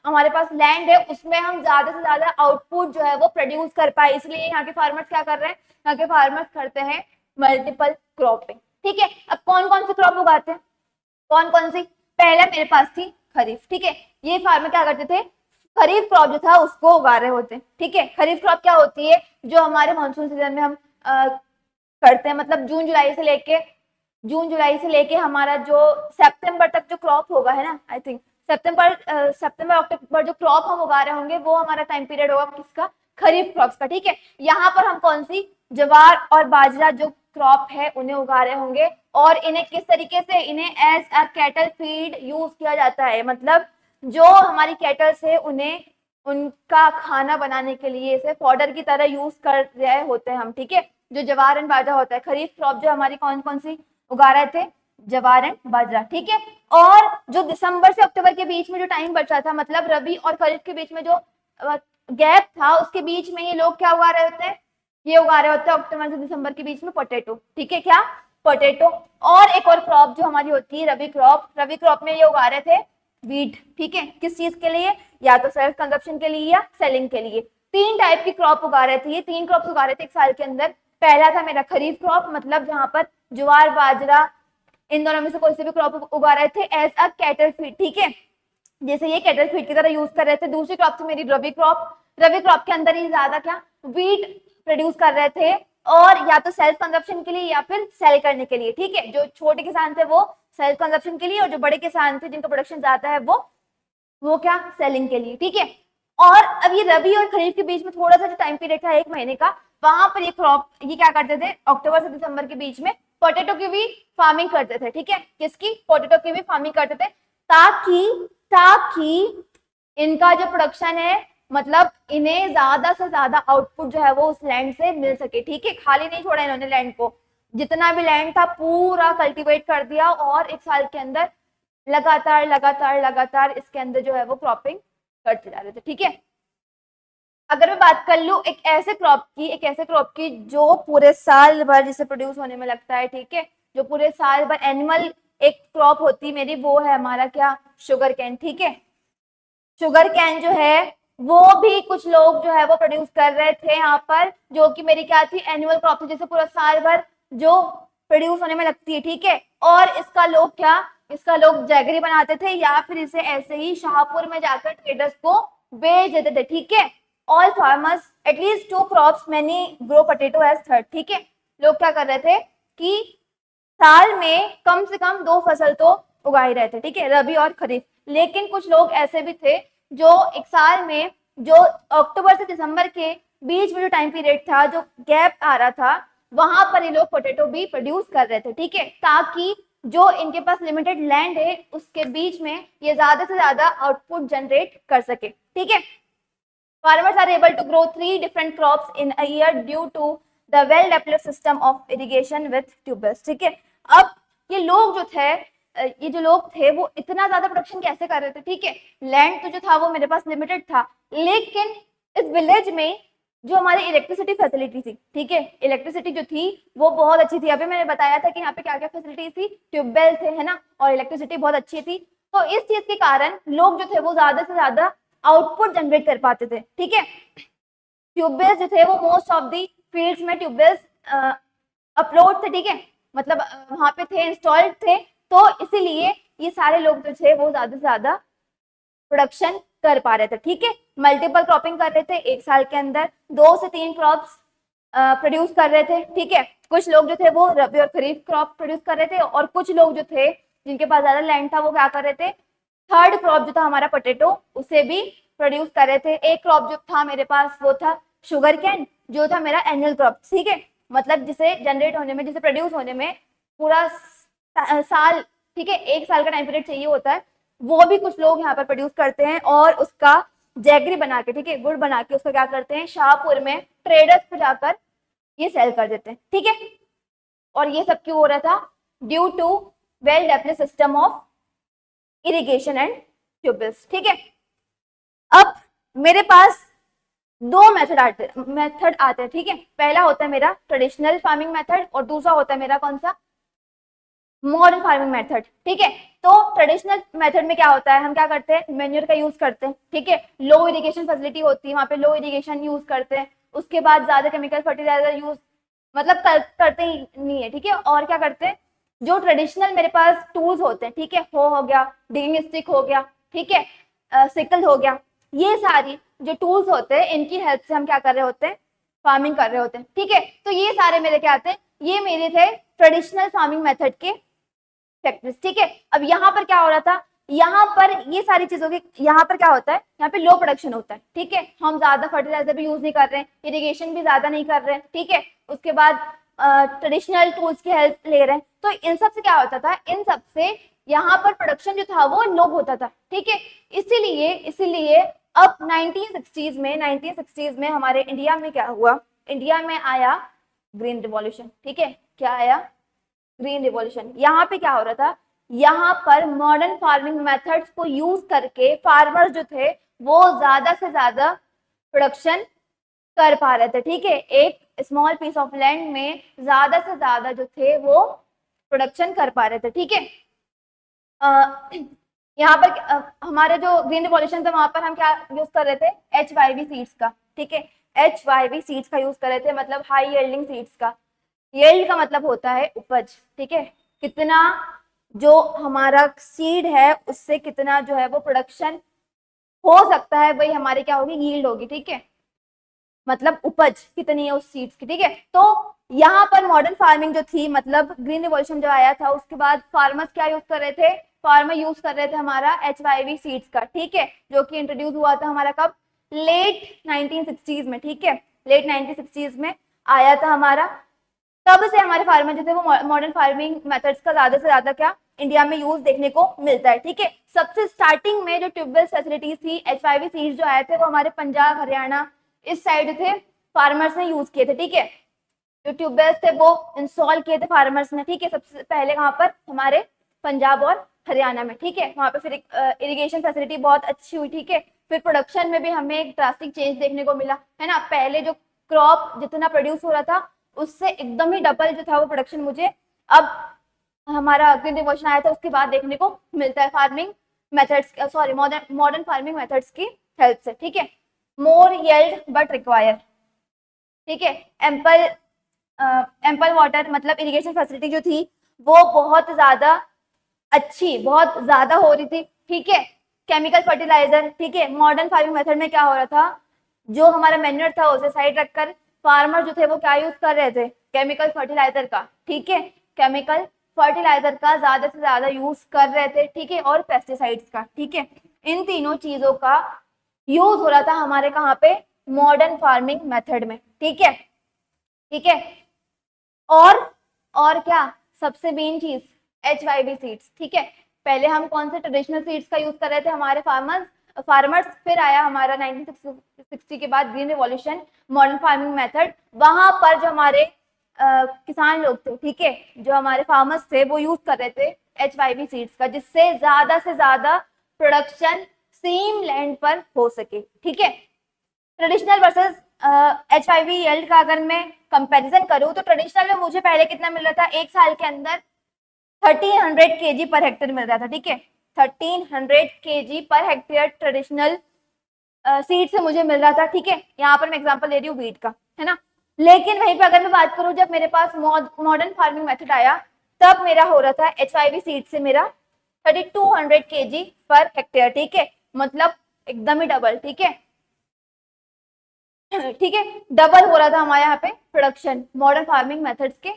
हमारे पास लैंड है, उसमें हम ज्यादा से ज्यादा आउटपुट जो है वो प्रोड्यूस कर पाए। इसलिए यहाँ के फार्मर्स क्या कर रहे हैं, यहाँ के फार्मर्स करते हैं मल्टीपल क्रॉपिंग। ठीक है, अब कौन कौन सी क्रॉप उगाते हैं, कौन कौन सी, पहले मेरे पास थी खरीफ। ठीक है, ये फार्मर क्या करते थे, खरीफ क्रॉप जो था उसको उगा रहे होते। ठीक है, खरीफ क्रॉप क्या होती है, जो हमारे मानसून सीजन में हम करते हैं, मतलब जून जुलाई से लेके हमारा जो सितंबर तक जो क्रॉप होगा, है ना, आई थिंक सितंबर अक्टूबर जो क्रॉप हम उगा रहे होंगे, वो हमारा टाइम पीरियड होगा किसका, खरीफ क्रॉप्स का। ठीक है, यहाँ पर हम कौन सी, ज्वार और बाजरा जो क्रॉप है उन्हें उगा रहे होंगे, और इन्हें किस तरीके से, इन्हें as a cattle feed use किया जाता है, मतलब जो हमारी कैटल्स है उन्हें उनका खाना बनाने के लिए इसे फॉडर की तरह यूज कर रहे होते हैं हम। ठीक है, जो ज्वार एंड बाजरा होता है, खरीफ क्रॉप जो हमारी कौन कौन सी उगा रहे थे, ज्वार एंड बाजरा। ठीक है, और जो दिसंबर से अक्टूबर के बीच में जो टाइम बचा था, मतलब रबी और खरीफ के बीच में जो गैप था उसके बीच में ये लोग क्या उगा रहे होते हैं, ये उगा रहे होते हैं अक्टूबर से दिसंबर के बीच में पोटैटो, ठीक है, क्या पोटैटो। और एक और क्रॉप जो हमारी होती है रबी क्रॉप, रबी क्रॉप में ये उगा रहे थे वीट, ठीक है, किस चीज के लिए, या तो सेल्फ कंजप्शन के लिए या सेलिंग के लिए। तीन टाइप की क्रॉप उगा रहे थे, ये तीन क्रॉप उगा रहे थे एक साल के अंदर। पहला था मेरा खरीफ क्रॉप, मतलब जहां पर ज्वार बाजरा इन दोनों में से कोई से भी क्रॉप उगा रहे थे एज अ कैटल फीड, ठीक है, जैसे ये कैटल फीड की तरह यूज कर रहे थे। दूसरी क्रॉप थी मेरी रबी क्रॉप, रबी क्रॉप के अंदर ही ज्यादा क्या वीट प्रोड्यूस कर रहे थे, और या तो सेल्फ कंजप्शन के लिए या फिर सेल करने के लिए, ठीक है। जो छोटे किसान थे वो सेल्फ कंजप्शन के लिए, और जो बड़े किसान थे जिनका प्रोडक्शन ज्यादा है वो क्या सेलिंग के लिए, ठीक है। और अब ये रबी और खरीफ के बीच में थोड़ा सा जो टाइम पीरियड था 1 महीने का, वहां पर ये क्रॉप ये क्या करते थे, अक्टूबर से दिसंबर के बीच में पोटैटो की भी फार्मिंग करते थे, ठीक है, किसकी, पोटैटो की भी फार्मिंग करते थे, ताकि इनका जो प्रोडक्शन है, मतलब इन्हें ज्यादा से ज्यादा आउटपुट जो है वो उस लैंड से मिल सके, ठीक है। खाली नहीं छोड़ा इन्होंने लैंड को, जितना भी लैंड था पूरा कल्टीवेट कर दिया, और एक साल के अंदर लगातार लगातार लगातार इसके अंदर जो है वो क्रॉपिंग करते जा रहे थे, ठीक है। अगर मैं बात कर लूं एक ऐसे क्रॉप की जो पूरे साल भर जिसे प्रोड्यूस होने में लगता है, ठीक है, जो पूरे साल भर एनुअल एक क्रॉप होती मेरी, वो है हमारा क्या, शुगर कैन, ठीक है। शुगर कैन जो है वो भी कुछ लोग जो है वो प्रोड्यूस कर रहे थे यहाँ पर, जो कि मेरी क्या थी, एनुअल क्रॉप थी, जैसे पूरा साल भर जो प्रोड्यूस होने में लगती है, ठीक है। और इसका लोग जैगरी बनाते थे, या फिर इसे ऐसे ही शाहपुर में जाकर ट्रेडर्स को बेच देते थे, ठीक है। All farmers at least 2 crops many grow potato as third, ठीक है। लोग क्या कर रहे थे कि साल में कम से कम 2 फसल तो उगा ही रहे थे, ठीक है, रबी और खरीफ। लेकिन कुछ लोग ऐसे भी थे जो एक साल में, जो अक्टूबर से दिसंबर के बीच में जो टाइम पीरियड था, जो गैप आ रहा था, वहां पर ये लोग पोटैटो भी प्रोड्यूस कर रहे थे, ठीक है, ताकि जो इनके पास लिमिटेड लैंड है उसके बीच में ये ज्यादा से ज्यादा आउटपुट जनरेट कर सके, ठीक है। Farmers are able to grow 3 different crops in a year due to the well-developed system of irrigation with tubers, ठीक है। अब ये लोग थे वो इतना ज्यादा प्रोडक्शन कैसे कर रहे थे, ठीक है। लैंड तो जो था वो मेरे पास लिमिटेड था, लेकिन इस विलेज में जो हमारी इलेक्ट्रिसिटी फैसिलिटी थी, ठीक है, इलेक्ट्रिसिटी जो थी वो बहुत अच्छी थी। अभी मैंने बताया था कि यहाँ पे क्या क्या फैसिलिटी थी, ट्यूबवेल थे, है ना, और इलेक्ट्रिसिटी बहुत अच्छी थी। तो इस चीज के कारण लोग जो थे वो ज्यादा से ज्यादा आउटपुट जनरेट कर पाते थे, ठीक है। ट्यूबवेल्स जो थे वो मोस्ट ऑफ दी फील्ड्स में ट्यूबवेल्स अपलोड थे, ठीक है, मतलब वहां पे थे, इंस्टॉल्ड थे, तो इसीलिए ये सारे लोग जो थे वो ज्यादा से ज्यादा प्रोडक्शन कर पा रहे थे, ठीक है। मल्टीपल क्रॉपिंग कर रहे थे, एक साल के अंदर 2 से 3 क्रॉप्स प्रोड्यूस कर रहे थे, ठीक है। कुछ लोग जो थे वो रबी और खरीफ क्रॉप प्रोड्यूस कर रहे थे, और कुछ लोग जो थे जिनके पास ज्यादा लैंड था वो क्या कर रहे थे, थर्ड क्रॉप जो था हमारा पोटैटो उसे भी प्रोड्यूस कर रहे थे। एक क्रॉप जो था मेरे पास वो था शुगर कैन, जो था मेरा एनुअल क्रॉप, ठीक है, मतलब जिसे जनरेट होने में, जिसे प्रोड्यूस होने में पूरा साल, ठीक है, 1 साल का टाइम पीरियड चाहिए होता है, वो भी कुछ लोग यहाँ पर प्रोड्यूस करते हैं, और उसका जैगरी बना के, ठीक है, गुड़ बना के उसका क्या करते हैं, शाहपुर में ट्रेडर्स पे जाकर ये सेल कर देते हैं, ठीक है। और ये सब क्यों हो रहा था, due to well developed system of irrigation and tubewells, ठीक है। अब मेरे पास 2 मेथड आते हैं, ठीक है। पहला होता है मेरा ट्रेडिशनल फार्मिंग मेथड, और दूसरा होता है मेरा कौन सा, मॉडर्न फार्मिंग मेथड, ठीक है। तो ट्रेडिशनल मेथड में क्या होता है, हम क्या करते हैं, मैन्योर का यूज करते हैं, ठीक है, लो इरिगेशन फैसिलिटी होती है वहां पे, लो इरिगेशन यूज करते हैं, उसके बाद ज्यादा केमिकल फर्टिलाइजर यूज मतलब करते ही नहीं है, ठीक है। और क्या करते हैं, जो ट्रेडिशनल मेरे पास टूल्स होते हैं, ठीक है, हो गया, डिगिंग स्टिक हो गया, ठीक है, सिकल हो गया, ये सारी जो टूल्स होते हैं इनकी हेल्प से हम क्या कर रहे होते हैं, फार्मिंग कर रहे होते हैं, ठीक है। तो ये सारे मेरे क्या आते हैं, ये मेरे थे ट्रेडिशनल फार्मिंग मेथड के फैक्टर्स, ठीक है। अब यहाँ पर क्या हो रहा था, यहाँ पर ये सारी चीजों की, यहाँ पर क्या होता है, यहाँ पे लो प्रोडक्शन होता है, ठीक है, हम ज्यादा फर्टिलाइजर भी यूज नहीं कर रहे हैं, इरिगेशन भी ज्यादा नहीं कर रहे हैं, ठीक है, उसके बाद ट्रेडिशनल टूल्स की हेल्प ले रहे हैं। तो इन सब से क्या होता था, इन सब से यहाँ पर प्रोडक्शन जो था वो लो होता था, ठीक है। इसीलिए अब 1960s में हमारे इंडिया में क्या हुआ, इंडिया में आया ग्रीन रिवॉल्यूशन, ठीक है, क्या आया, ग्रीन रिवॉल्यूशन। यहाँ पे क्या हो रहा था, यहाँ पर मॉडर्न फार्मिंग मेथड्स को यूज करके फार्मर्स जो थे वो ज्यादा से ज्यादा प्रोडक्शन कर पा रहे थे। ठीक है, एक स्मॉल पीस ऑफ लैंड में ज्यादा से ज्यादा जो थे वो प्रोडक्शन कर पा रहे थे। ठीक है, यहाँ पर हमारे जो ग्रीन रिवॉल्यूशन था वहां पर हम क्या यूज कर रहे थे, HYV सीड्स का। ठीक है, HYV सीड्स का यूज कर रहे थे, मतलब हाई यील्डिंग सीड्स का। यील्ड का मतलब होता है उपज। ठीक है, कितना जो हमारा सीड है उससे कितना जो है वो प्रोडक्शन हो सकता है, वही हमारी क्या होगी, यील्ड होगी। ठीक है, मतलब उपज कितनी है उस सीड्स की। ठीक है, तो यहाँ पर मॉडर्न फार्मिंग जो थी, मतलब ग्रीन रिवॉल्यूशन जो आया था उसके बाद फार्मर्स क्या यूज कर रहे थे, फार्मर यूज कर रहे थे हमारा HYV सीड्स का। ठीक है, जो कि इंट्रोड्यूस हुआ था हमारा कब, लेट 1960s में। ठीक है, लेट 1960s में आया था हमारा। तब से हमारे फार्मर जो थे वो मॉडर्न फार्मिंग मेथड्स का ज्यादा से ज्यादा क्या इंडिया में यूज देखने को मिलता है। ठीक है, सबसे स्टार्टिंग में जो ट्यूबवेल फैसिलिटीज थी, HYV सीड्स जो आए थे वो हमारे पंजाब, हरियाणा इस साइड थे, फार्मर्स ने यूज किए थे। ठीक है, जो ट्यूबवेल्स थे वो इंस्टॉल किए थे फार्मर्स ने। ठीक है, सबसे पहले वहां पर हमारे पंजाब और हरियाणा में। ठीक है, वहां पे फिर इरिगेशन फैसिलिटी बहुत अच्छी हुई। ठीक है, फिर प्रोडक्शन में भी हमें एक ड्रास्टिक चेंज देखने को मिला, है ना। पहले जो क्रॉप जितना प्रोड्यूस हो रहा था उससे एकदम ही डबल जो था वो प्रोडक्शन मुझे अब हमारा ग्रीन रिवॉल्यूशन आया था उसके बाद देखने को मिलता है, farming methods, sorry modern farming methods की हेल्प से। ठीक है, मोर येल्ड बट रिक्वायर। ठीक है, एम्पल वाटर, मतलब इरिगेशन फैसिलिटी जो थी वो बहुत ज्यादा अच्छी, बहुत ज्यादा हो रही थी। ठीक है, केमिकल फर्टिलाइजर। ठीक है, मॉडर्न फार्मिंग मेथड में क्या हो रहा था, जो हमारा मैन्योर था उसे साइड रखकर फार्मर जो थे वो क्या यूज कर रहे थे, केमिकल फर्टिलाइजर का। ठीक है, केमिकल फर्टिलाइजर का ज्यादा से ज्यादा यूज कर रहे थे। ठीक है, और पेस्टिसाइड्स का। ठीक है, इन तीनों चीजों का यूज हो रहा था हमारे कहाँ पे, मॉडर्न फार्मिंग मेथड में। ठीक है, ठीक है, और क्या, सबसे मेन चीज HYV सीड्स। ठीक है, पहले हम कौन से ट्रेडिशनल सीड्स का यूज कर रहे थे हमारे फार्मर्स, फिर आया हमारा 1960 के बाद green revolution, modern farming method. वहां पर जो हमारे किसान लोग थे, ठीक है, जो हमारे फार्मर्स थे वो यूज कर रहे थे HYV सीड्स का, जिससे ज्यादा से ज्यादा प्रोडक्शन सेम लैंड पर हो सके। ठीक है, ट्रेडिशनल वर्सेस HYV यील्ड का अगर मैं कंपैरिजन करूं तो ट्रेडिशनल में मुझे पहले कितना मिल रहा था, एक साल के अंदर 1300 kg पर हेक्टेयर मिल रहा था। ठीक है, 1300 kg per hectare traditional seed से मुझे मिल रहा था। ठीक है, यहाँ पर मैं एग्जांपल ले रही हूँ वीट का, है ना। लेकिन वहीं पे अगर मैं बात करूँ, जब मेरे पास मॉडर्न फार्मिंग मेथड आया तब मेरा हो रहा था HYV सीड से मेरा 3200 kg पर हेक्टेयर। ठीक है, मतलब एकदम ही डबल। ठीक है, ठीक है, डबल हो रहा था हमारे यहाँ पे प्रोडक्शन मॉडर्न फार्मिंग मेथड्स के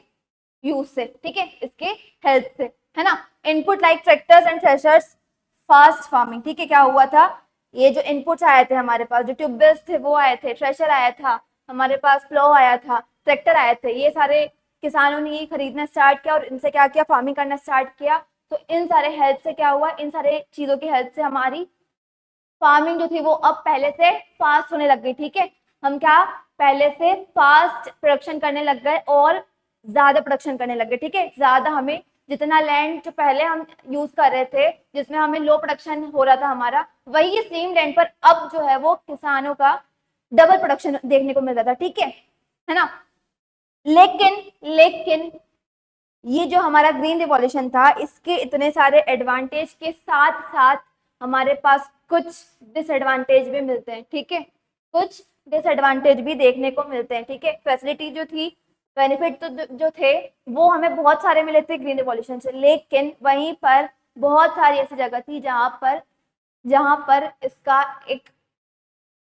यूज से। ठीक है, इसके हेल्प से, है ना। Input like tractors and threshers, fast farming. ठीक है, क्या हुआ था, ये जो इनपुट्स आए थे हमारे पास, जो ट्यूबवेल्स थे वो आए थे, थ्रेशर आया था हमारे पास, प्लो आया था, ट्रैक्टर आए थे, ये सारे किसानों ने ये खरीदना स्टार्ट किया और इनसे क्या किया, फार्मिंग करना स्टार्ट किया। तो इन सारे हेल्प से क्या हुआ, इन सारे चीजों की हेल्प से हमारी फार्मिंग जो थी वो अब पहले से फास्ट होने लग गई। ठीक है, हम क्या पहले से फास्ट प्रोडक्शन करने लग गए और ज्यादा प्रोडक्शन करने लग गए। ठीक है, ज्यादा हमें जितना लैंड जो पहले हम यूज कर रहे थे जिसमें हमें लो प्रोडक्शन हो रहा था हमारा, वही सेम लैंड पर अब जो है वो किसानों का डबल प्रोडक्शन देखने को मिल रहा था। ठीक है ना। लेकिन ये जो हमारा ग्रीन रिवॉल्यूशन था, इसके इतने सारे एडवांटेज के साथ साथ हमारे पास कुछ डिसएडवांटेज भी मिलते हैं। ठीक है, कुछ डिसएडवांटेज भी देखने को मिलते हैं। ठीक है, फैसिलिटी जो थी, बेनिफिट तो जो थे वो हमें बहुत सारे मिले थे ग्रीन रिवॉल्यूशन से, लेकिन वहीं पर बहुत सारी ऐसी जगह थी जहां पर इसका एक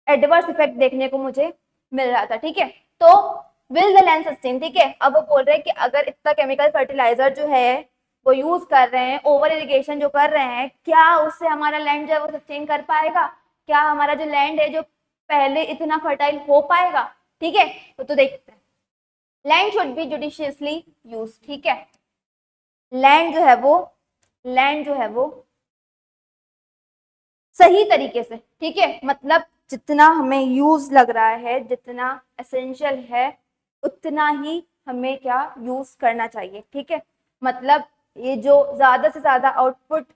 एडवर्स इफेक्ट देखने को मुझे मिल रहा था। ठीक है, तो विल द लैंड सस्टेन। ठीक है, अब वो बोल रहे हैं कि अगर इतना केमिकल फर्टिलाइजर जो है वो यूज कर रहे हैं, ओवर इरिगेशन जो कर रहे हैं, क्या उससे हमारा लैंड जो है वो सस्टेन कर पाएगा, क्या हमारा जो लैंड है जो पहले इतना फर्टाइल हो पाएगा। ठीक है, तो देखते हैं, land should be judiciously use. ठीक है, लैंड जो है वो सही तरीके से, ठीक है, मतलब जितना हमें यूज लग रहा है, जितना एसेंशियल है उतना ही हमें क्या यूज करना चाहिए। ठीक है, मतलब ये जो ज्यादा से ज्यादा आउटपुट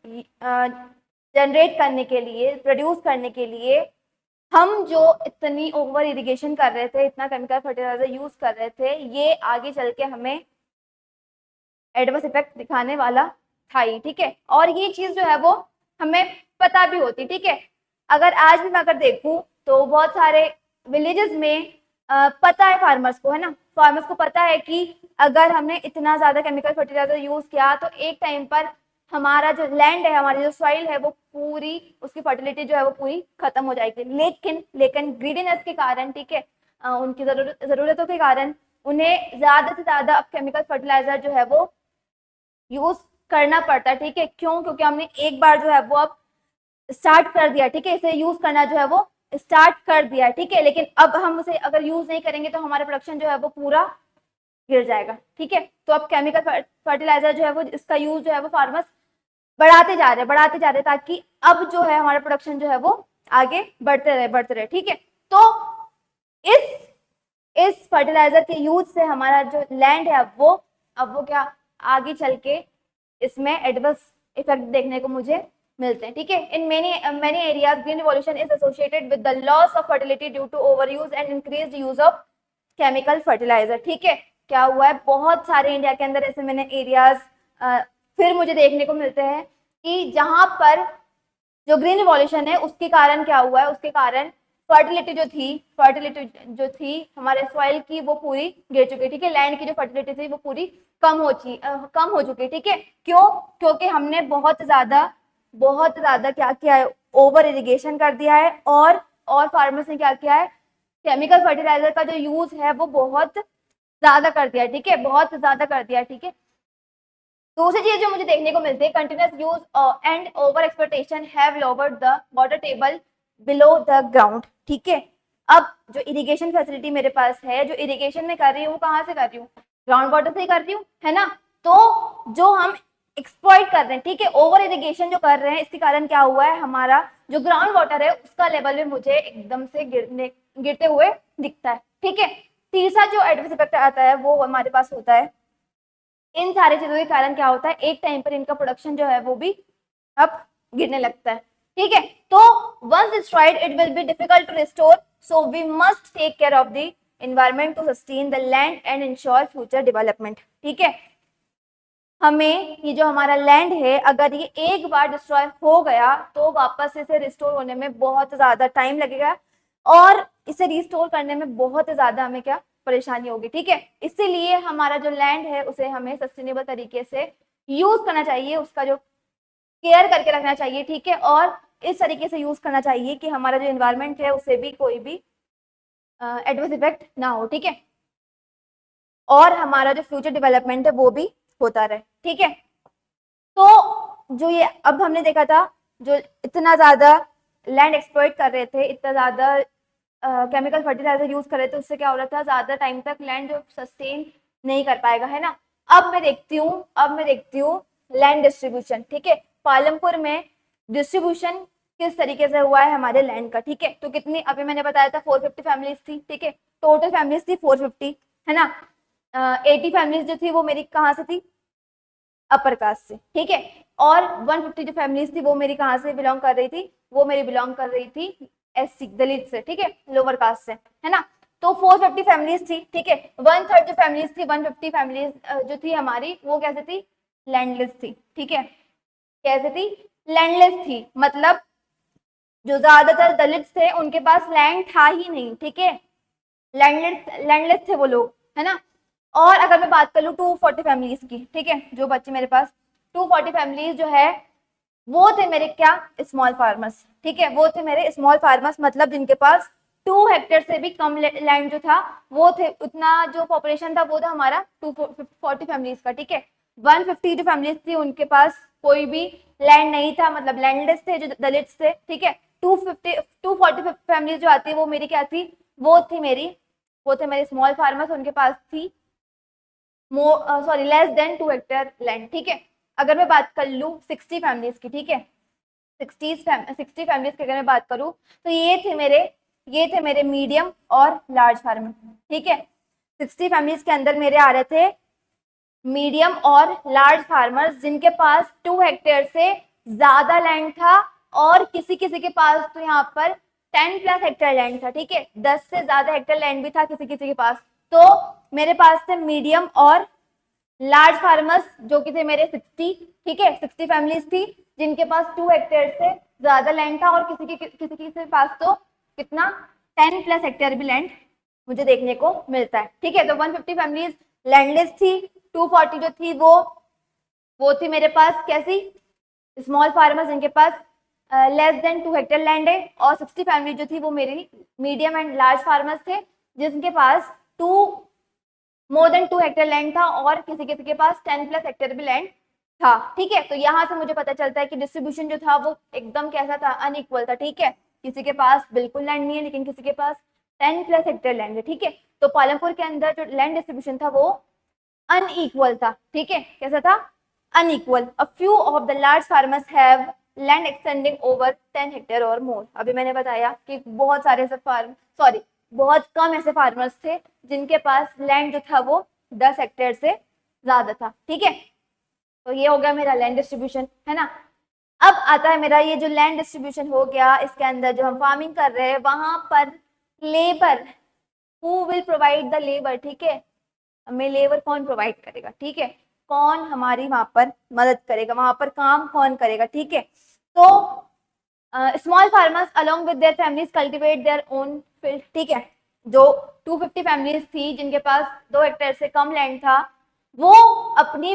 जनरेट करने के लिए, प्रोड्यूस करने के लिए हम जो इतनी ओवर इरिगेशन कर रहे थे, इतना केमिकल फर्टिलाइजर यूज कर रहे थे, ये आगे चल के हमें एडवर्स इफेक्ट दिखाने वाला था ही, ठीक है। और ये चीज जो है वो हमें पता भी होती, ठीक है। अगर आज भी मैं अगर देखूं तो बहुत सारे विलेजेस में पता है फार्मर्स को, है ना, फार्मर्स को पता है कि अगर हमने इतना ज्यादा केमिकल फर्टिलाइजर यूज किया तो एक टाइम पर हमारा जो लैंड है, हमारी जो सॉइल है, वो पूरी उसकी फर्टिलिटी जो है वो पूरी खत्म हो जाएगी। लेकिन ग्रीडीनेस के कारण, ठीक है, उनकी जरूरतों के कारण उन्हें ज्यादा से ज्यादा अब केमिकल फर्टिलाइजर जो है वो यूज करना पड़ता है, ठीक है। क्यों? क्योंकि हमने एक बार जो है वो अब स्टार्ट कर दिया, ठीक है, इसे यूज करना जो है वो स्टार्ट कर दिया, ठीक है। लेकिन अब हम उसे अगर यूज नहीं करेंगे तो हमारा प्रोडक्शन जो है वो पूरा गिर जाएगा, ठीक है। तो अब केमिकल फर्टिलाइजर जो है वो इसका यूज जो है वो फार्मर्स बढ़ाते जा रहे ताकि अब जो है हमारा प्रोडक्शन जो है वो आगे बढ़ते रहे, ठीक है। तो इस फर्टिलाइजर के यूज से हमारा जो लैंड है अब वो क्या आगे चल के इसमें एडवर्स इफेक्ट देखने को मुझे मिलते हैं, ठीक है। In many areas green revolution is associated with the loss of fertility due to over use and increased use of chemical fertiliser, ठीक है। क्या हुआ है, बहुत सारे इंडिया के अंदर ऐसे मैंने एरियाज फिर मुझे देखने को मिलते हैं कि जहां पर जो ग्रीन रिवॉल्यूशन है उसके कारण क्या हुआ है, उसके कारण फर्टिलिटी जो थी हमारे सॉइल की वो पूरी गिर चुकी है, ठीक है। लैंड की जो फर्टिलिटी थी वो पूरी कम हो चुकी है, ठीक है। क्यों? क्योंकि हमने बहुत ज्यादा क्या किया है, ओवर इरिगेशन कर दिया है, और फार्मर्स ने क्या किया है, केमिकल फर्टिलाइजर का जो यूज है वो बहुत ज्यादा कर दिया, ठीक है, बहुत ज्यादा कर दिया, ठीक है। दूसरी चीज जो मुझे देखने को मिलती है, continuous use and over exploitation have lowered the water table below the ground, ठीक है। अब जो इरिगेशन फैसिलिटी मेरे पास है, जो इरिगेशन में कर रही हूँ, कहाँ से कर रही हूँ, ग्राउंड वाटर से ही कर रही हूँ, है ना। तो जो हम एक्सप्लॉइट कर रहे हैं, ठीक है, ओवर इरिगेशन जो कर रहे हैं, इसके कारण क्या हुआ है, हमारा जो ग्राउंड वाटर है उसका लेवल भी मुझे एकदम से गिरते हुए दिखता है, ठीक है। तीसरा जो एडवर्स इफेक्ट आता है वो हमारे पास होता है, इन सारी चीजों के कारण क्या होता है, एक टाइम पर इनका प्रोडक्शन जो है वो भी अब गिरने लगता है, ठीक है। तो once destroyed it will be difficult to restore, so we must take care of the environment to sustain the land and ensure future development, ठीक है। हमें ये जो हमारा लैंड है, अगर ये एक बार डिस्ट्रॉय हो गया तो वापस इसे रिस्टोर होने में बहुत ज्यादा टाइम लगेगा, और इसे रिस्टोर करने में बहुत ज्यादा हमें क्या परेशानी होगी, ठीक है। इसीलिए हमारा जो लैंड है उसे हमें सस्टेनेबल तरीके से यूज करना चाहिए, उसका जो केयर करके रखना चाहिए, ठीक है। और इस तरीके से यूज करना चाहिए कि हमारा जो एनवायरनमेंट है उसे भी कोई भी एडवर्स इफेक्ट ना हो, ठीक है, और हमारा जो फ्यूचर डेवलपमेंट है वो भी होता रहे, ठीक है। तो जो ये अब हमने देखा था, जो इतना ज्यादा लैंड एक्सप्लॉइट कर रहे थे, इतना ज्यादा केमिकल फर्टिलाइजर यूज कर रहे थे, उससे क्या हो रहा था, ज्यादा टाइम तक लैंड जो सस्टेन नहीं कर पाएगा, है ना। अब मैं देखती हूँ लैंड डिस्ट्रीब्यूशन, ठीक है। पालमपुर में डिस्ट्रीब्यूशन किस तरीके से हुआ है हमारे लैंड का, ठीक है। तो कितनी, अभी मैंने बताया था 450 फैमिलीज थी, ठीक है, टोटल फैमिलीज थी 450, है ना। 80 फैमिलीज जो थी वो मेरी कहाँ से थी, अपर कास्ट से, ठीक है। और 150 जो फैमिलीज थी वो मेरी कहाँ से बिलोंग कर रही थी, वो मेरी बिलोंग कर रही थी एससी दलित से, ठीक है, लोअर कास्ट से, है ना। तो 450 फैमिलीज थी, ठीक है। 1/3 जो फैमिलीज थी, 150 फैमिलीज जो थी हमारी, वो कैसे थी, लैंडलेस थी, ठीक है। कैसे थी, लैंडलेस थी, मतलब जो ज्यादातर दलित थे उनके पास लैंड था ही नहीं, ठीक है, लैंडलेस थे वो लोग, है ना। और अगर मैं बात कर लूँ 240 फैमिलीज की, ठीक है, जो बच्चे मेरे पास 240 फैमिलीज जो है वो थे मेरे क्या, स्मॉल फार्मर्स, ठीक है, वो थे मेरे स्मॉल फार्मर्स, मतलब जिनके पास 2 हेक्टेयर से भी कम लैंड जो था वो थे, उतना जो पॉपुलेशन था वो था हमारा 240 फैमिलीज का, ठीक है। 150 जो फैमिलीज थी उनके पास कोई भी लैंड नहीं था, मतलब लैंडलेस थे, जो दलित थे, ठीक है। 240 फैमिलीज जो आती है वो मेरी क्या थी, वो थे मेरे स्मॉल फार्मर्स, उनके पास थी लेस देन 2 हेक्टेयर लैंड, ठीक है। अगर मैं बात कर लूँ 60 फैमिलीज की, ठीक है, 60 फैमिलीज की अगर मैं बात करूँ तो ये थे मेरे मीडियम और लार्ज फार्मर, ठीक है। 60 फैमिलीज के अंदर मेरे आ रहे थे मीडियम और लार्ज फार्मर्स जिनके पास 2 हेक्टेयर से ज्यादा लैंड था, और किसी किसी के पास तो यहाँ पर 10+ हेक्टेयर लैंड था, ठीक है, 10 से ज्यादा हेक्टेयर लैंड भी था किसी किसी के पास। तो मेरे पास थे मीडियम और लार्ज फार्मर्स जो कि थे मेरे 60, ठीक है, 60 फैमिलीज थी जिनके पास 2 हेक्टेयर से ज्यादा लैंड था, और किसी के पास तो कितना 10+ हेक्टेयर भी लैंड मुझे देखने को मिलता है, ठीक है। तो 150 फैमिलीज लैंडलेस थी, 240 जो थी वो थी मेरे पास कैसी, स्मॉल फार्मर्स जिनके पास लेस देन 2 हेक्टेयर लैंड है, और 60 फैमिली जो थी वो मेरी मीडियम एंड लार्ज फार्मर्स थे जिनके पास मोर देन 2 हेक्टेयर लैंड था, और किसी किसी के पास 10+ हेक्टेयर भी लैंड था, ठीक है। तो यहाँ से मुझे पता चलता है कि डिस्ट्रीब्यूशन जो था वो एकदम कैसा था, अनइक्वल था, ठीक है। किसी के पास बिल्कुल लैंड नहीं है लेकिन किसी के पास 10+ हेक्टेयर लैंड है, ठीक है। तो पालमपुर के अंदर जो लैंड डिस्ट्रीब्यूशन था वो अनइक्वल था, ठीक है। कैसा था, unequal. A few of the large farmers have land extending over 10 hectare or more. अभी मैंने बताया कि बहुत सारे ऐसे बहुत कम ऐसे फार्मर्स थे जिनके पास लैंड जो था वो 10 हेक्टेयर से ज्यादा था, ठीक है। तो ये हो गया मेरा लैंड डिस्ट्रीब्यूशन, है ना। अब आता है मेरा ये जो लैंड डिस्ट्रीब्यूशन हो गया, इसके अंदर जो हम फार्मिंग कर रहे हैं वहां पर labour, who will provide the labour, ठीक है, हमें लेबर कौन प्रोवाइड करेगा, ठीक है, कौन हमारी वहां पर मदद करेगा, वहां पर काम कौन करेगा, ठीक है। तो small farmers along with their families cultivate their own field, ठीक है। जो 250 फैमिलीज थी जिनके पास 2 हेक्टेयर से कम लैंड था, वो अपनी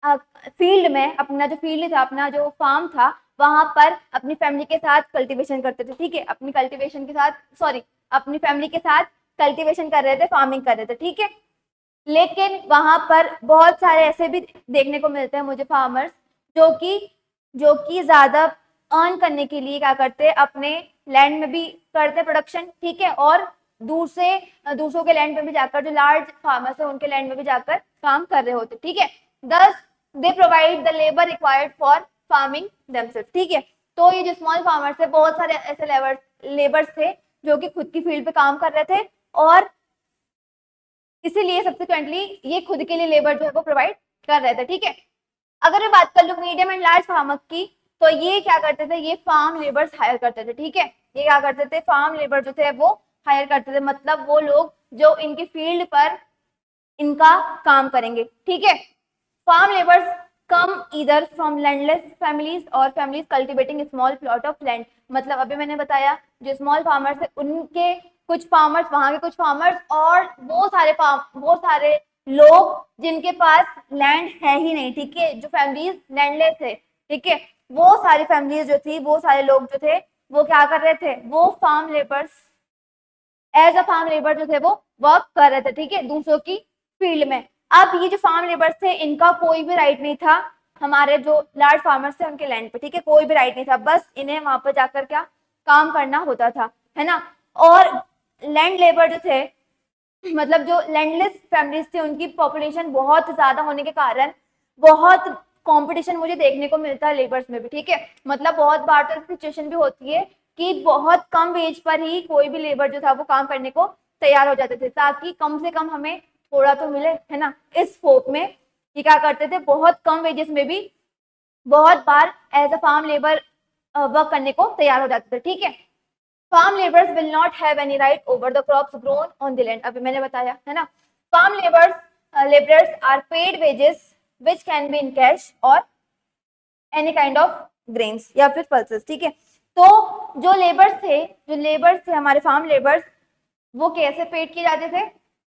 फील्ड में, अपना जो फील्ड था, अपना जो फार्म था, वहां पर अपनी फैमिली के साथ कल्टीवेशन करते थे, ठीक है, अपनी कल्टीवेशन के साथ अपनी फैमिली के साथ कल्टीवेशन कर रहे थे, फार्मिंग कर रहे थे, ठीक है। लेकिन वहां पर बहुत सारे ऐसे भी देखने को मिलते हैं मुझे फार्मर्स जो कि ज्यादा अर्न करने के लिए क्या करते, अपने लैंड में भी करते प्रोडक्शन, ठीक है, और दूसरों के लैंड में भी जाकर, जो लार्ज फार्मर्स है उनके लैंड में भी जाकर काम कर रहे होते, ठीक है। Thus they provide the labour required for farming themself, ठीक है। तो ये जो स्मॉल फार्मर्स है, बहुत सारे ऐसे लेबर्स थे जो कि खुद की फील्ड पे काम कर रहे थे, और इसीलिए सब्सिक्वेंटली ये खुद के लिए लेबर जो है वो प्रोवाइड कर रहे थे, ठीक है। अगर मैं बात कर लूं मीडियम एंड लार्ज फार्मर की, तो ये क्या करते थे, ये फार्म लेबर्स हायर करते थे, ठीक है। ये क्या करते थे, फार्म लेबर जो थे वो हायर करते थे, मतलब वो लोग जो इनकी फील्ड पर इनका काम करेंगे, ठीक है। Farm labours come either from landless families और families cultivating small plot of land. मतलब अभी मैंने बताया जो स्मॉल फार्मर्स है उनके कुछ फार्मर्स, वहां के कुछ फार्मर्स, और वो सारे लोग जिनके पास लैंड है ही नहीं, ठीक है, जो फैमिलीज लैंडलेस है, ठीक है, वो सारी फैमिलीज जो थी, वो सारे लोग जो थे वो क्या कर रहे थे, वो farm labours as a farm labour जो थे वो वर्क कर रहे थे, ठीक है, दूसरों की फील्ड में। अब ये जो फार्म लेबर्स थे इनका कोई भी राइट नहीं था हमारे जो लार्ज फार्मर्स थे उनके लैंड पे, ठीक है, कोई भी राइट नहीं था, बस इन्हें वहां पर जाकर क्या काम करना होता था, है ना। और लैंड लेबर जो थे, मतलब जो लैंडलेस फैमिलीज थे, उनकी पॉपुलेशन बहुत ज्यादा होने के कारण बहुत कंपटीशन मुझे देखने को मिलता है लेबर्स में भी, ठीक है। मतलब बहुत बार तो सिचुएशन भी होती है कि बहुत कम वेज पर ही कोई भी लेबर जो था वो काम करने को तैयार हो जाते थे, ताकि कम से कम हमें थोड़ा तो मिले, है ना। इस होप में ये क्या करते थे, बहुत कम वेजेस में भी बहुत बार as a farm labour work करने को तैयार हो जाते थे, ठीक है। Farm labours will not have any right over the crops grown on the land, अभी मैंने बताया, है ना। Farm labours are paid wages which can be in cash और एनी काइंड ऑफ ग्रेन्स या फिर पल्सेस, ठीक है। तो जो लेबर्स थे हमारे फार्म लेबर्स, वो कैसे पेड किए जाते थे,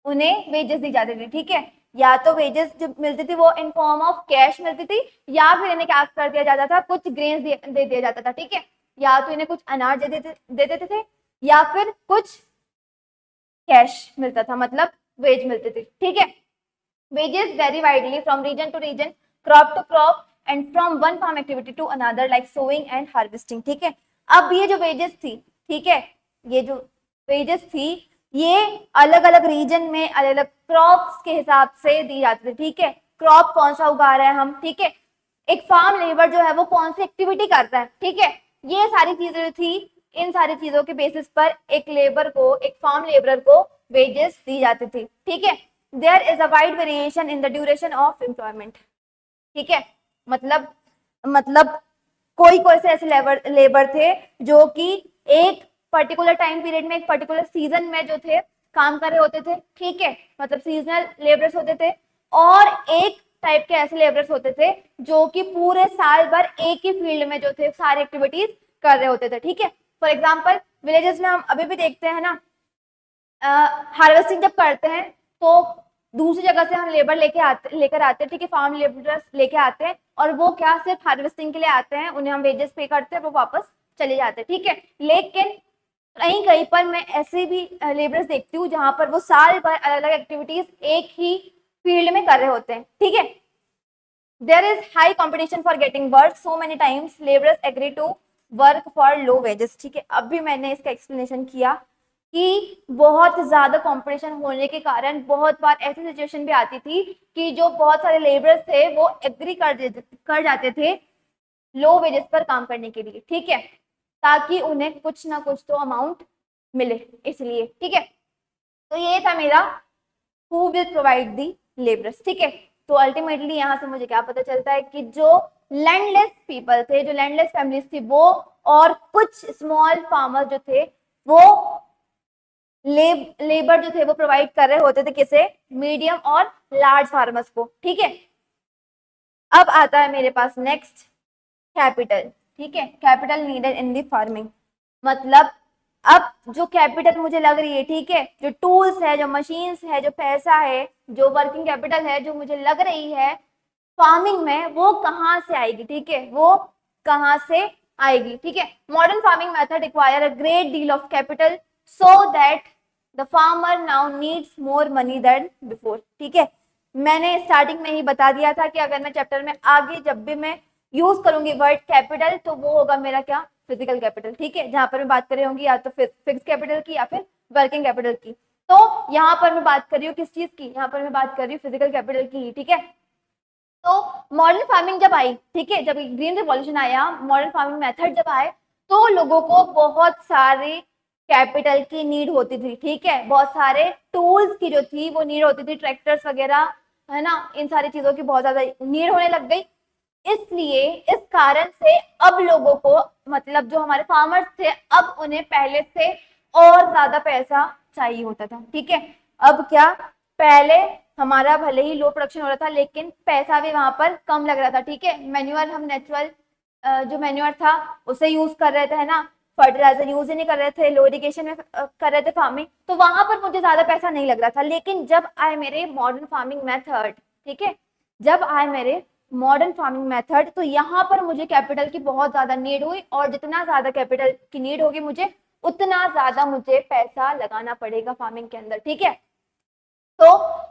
उन्हें वेजेस दी जाती थी, ठीक है। या तो वेजेस जो मिलती थी वो इन फॉर्म ऑफ कैश मिलती थी, या फिर इन्हें क्या कर दिया जाता था, कुछ ग्रेन्स दे दिया जाता था, ठीक है। या तो इन्हें कुछ अनाज दे देते थे, या फिर कुछ कैश मिलता था, मतलब वेज मिलते थे, ठीक है। Wages vary widely from region to region, crop to crop and from one farm activity to another like sowing and harvesting, ठीक है। अब ये जो वेजेस थी, ठीक है, ये जो वेजेस थी ये अलग अलग रीजन में अलग अलग क्रॉप्स के हिसाब से दी जाती थी, ठीक है। क्रॉप कौन सा उगा रहे हैं हम, ठीक है, एक फार्म लेबर जो है वो कौन सी एक्टिविटी कर रहा है, ठीक है। ये सारी चीजें जो थी, इन सारी चीजों के बेसिस पर एक फार्म लेबर को वेजेस दी जाती थी, ठीक है। There is a wide variation in the duration of employment, ठीक है। मतलब कोई कोई से ऐसे लेबर थे जो कि एक पर्टिकुलर टाइम पीरियड में, एक पर्टिकुलर सीजन में जो थे काम कर रहे होते थे, ठीक है, मतलब सीजनल लेबरर्स होते थे। और एक टाइप के ऐसे लेबरर्स होते थे जो कि पूरे साल भर एक ही फील्ड में जो थे सारी एक्टिविटीज कर रहे होते थे, ठीक है। फॉर एग्जाम्पल विलेजेस में हम अभी भी देखते हैं ना, हार्वेस्टिंग जब करते हैं तो दूसरी जगह से हम लेबर लेकर आते हैं, ठीक है, फार्म लेबरर्स लेके आते हैं, और वो क्या सिर्फ हार्वेस्टिंग के लिए आते हैं, उन्हें हम वेजेस पे करते हैं, वो वापस चले जाते हैं, ठीक है। लेकिन कहीं कहीं पर मैं ऐसे भी लेबरर्स देखती हूँ जहां पर वो साल भर अलग अलग एक्टिविटीज एक ही फील्ड में कर रहे होते हैं, ठीक है। There is high competition for getting work, so many times labourers agree to work for low wages, ठीक है। अब भी मैंने इसका एक्सप्लेनेशन किया कि बहुत ज्यादा कंपटीशन होने के कारण बहुत बार ऐसी सिचुएशन भी आती थी कि जो बहुत सारे लेबरर्स थे वो एग्री कर जाते थे लो वेजेस पर काम करने के लिए, ठीक है, ताकि उन्हें कुछ ना कुछ तो अमाउंट मिले, इसलिए, ठीक है। तो ये था मेरा who will provide the labourers, ठीक है। तो अल्टीमेटली यहाँ से मुझे क्या पता चलता है कि जो लैंडलेस पीपल थे, जो लैंडलेस फैमिलीज थी, वो और कुछ स्मॉल फार्मर जो थे वो लेबर जो थे वो प्रोवाइड कर रहे होते थे किसे, मीडियम और लार्ज फार्मर्स को, ठीक है। अब आता है मेरे पास नेक्स्ट कैपिटल, ठीक है, capital needed in the farming. मतलब अब जो कैपिटल मुझे लग रही है, ठीक है, जो टूल्स है, जो मशीन्स है, जो पैसा है, जो वर्किंग कैपिटल है, जो मुझे लग रही है फार्मिंग में, वो कहाँ से आएगी, ठीक है, वो कहाँ से आएगी, ठीक है। Modern farming method require a great deal of capital so that the farmer now needs more money than before, ठीक है। मैंने स्टार्टिंग में ही बता दिया था कि अगर मैं चैप्टर में आगे जब भी मैं यूज करूंगी वर्ड कैपिटल तो वो होगा मेरा क्या, फिजिकल कैपिटल, ठीक है, जहां पर मैं बात कर रही होंगी या तो फिक्स कैपिटल की या फिर वर्किंग कैपिटल की। तो यहाँ पर मैं बात कर रही हूँ किस चीज की, यहाँ पर मैं बात कर रही हूँ फिजिकल कैपिटल की, ठीक है। तो मॉडर्न फार्मिंग जब आई, ठीक है, जब ग्रीन रिवॉल्यूशन आया, मॉडर्न फार्मिंग मेथड जब आए, तो लोगों को बहुत सारे कैपिटल की नीड होती थी, ठीक है, बहुत सारे टूल्स की जो थी वो नीड होती थी, ट्रैक्टर्स वगैरह, है ना, इन सारी चीजों की बहुत ज्यादा नीड होने लग गई। इसलिए इस कारण से अब लोगों को, मतलब जो हमारे फार्मर्स थे, अब उन्हें पहले से और ज्यादा पैसा चाहिए होता था, ठीक है। अब क्या, पहले हमारा भले ही लो प्रोडक्शन हो रहा था लेकिन पैसा भी वहां पर कम लग रहा था, ठीक है। मैन्युअल, हम नेचुरल जो मैन्युअर था उसे यूज कर रहे थे, है ना, फर्टिलाइजर यूज ही नहीं कर रहे थे, लो इरिगेशन में कर रहे थे फार्मिंग, तो वहां पर मुझे ज्यादा पैसा नहीं लग रहा था। लेकिन जब आए मेरे मॉडर्न फार्मिंग मेथड, ठीक है, जब आए मेरे मॉडर्न फार्मिंग मेथड, तो यहाँ पर मुझे कैपिटल की बहुत ज्यादा नीड हुई, और जितना ज्यादा कैपिटल की नीड होगी मुझे, उतना ज्यादा मुझे पैसा लगाना पड़ेगा फार्मिंग के अंदर, ठीक है। तो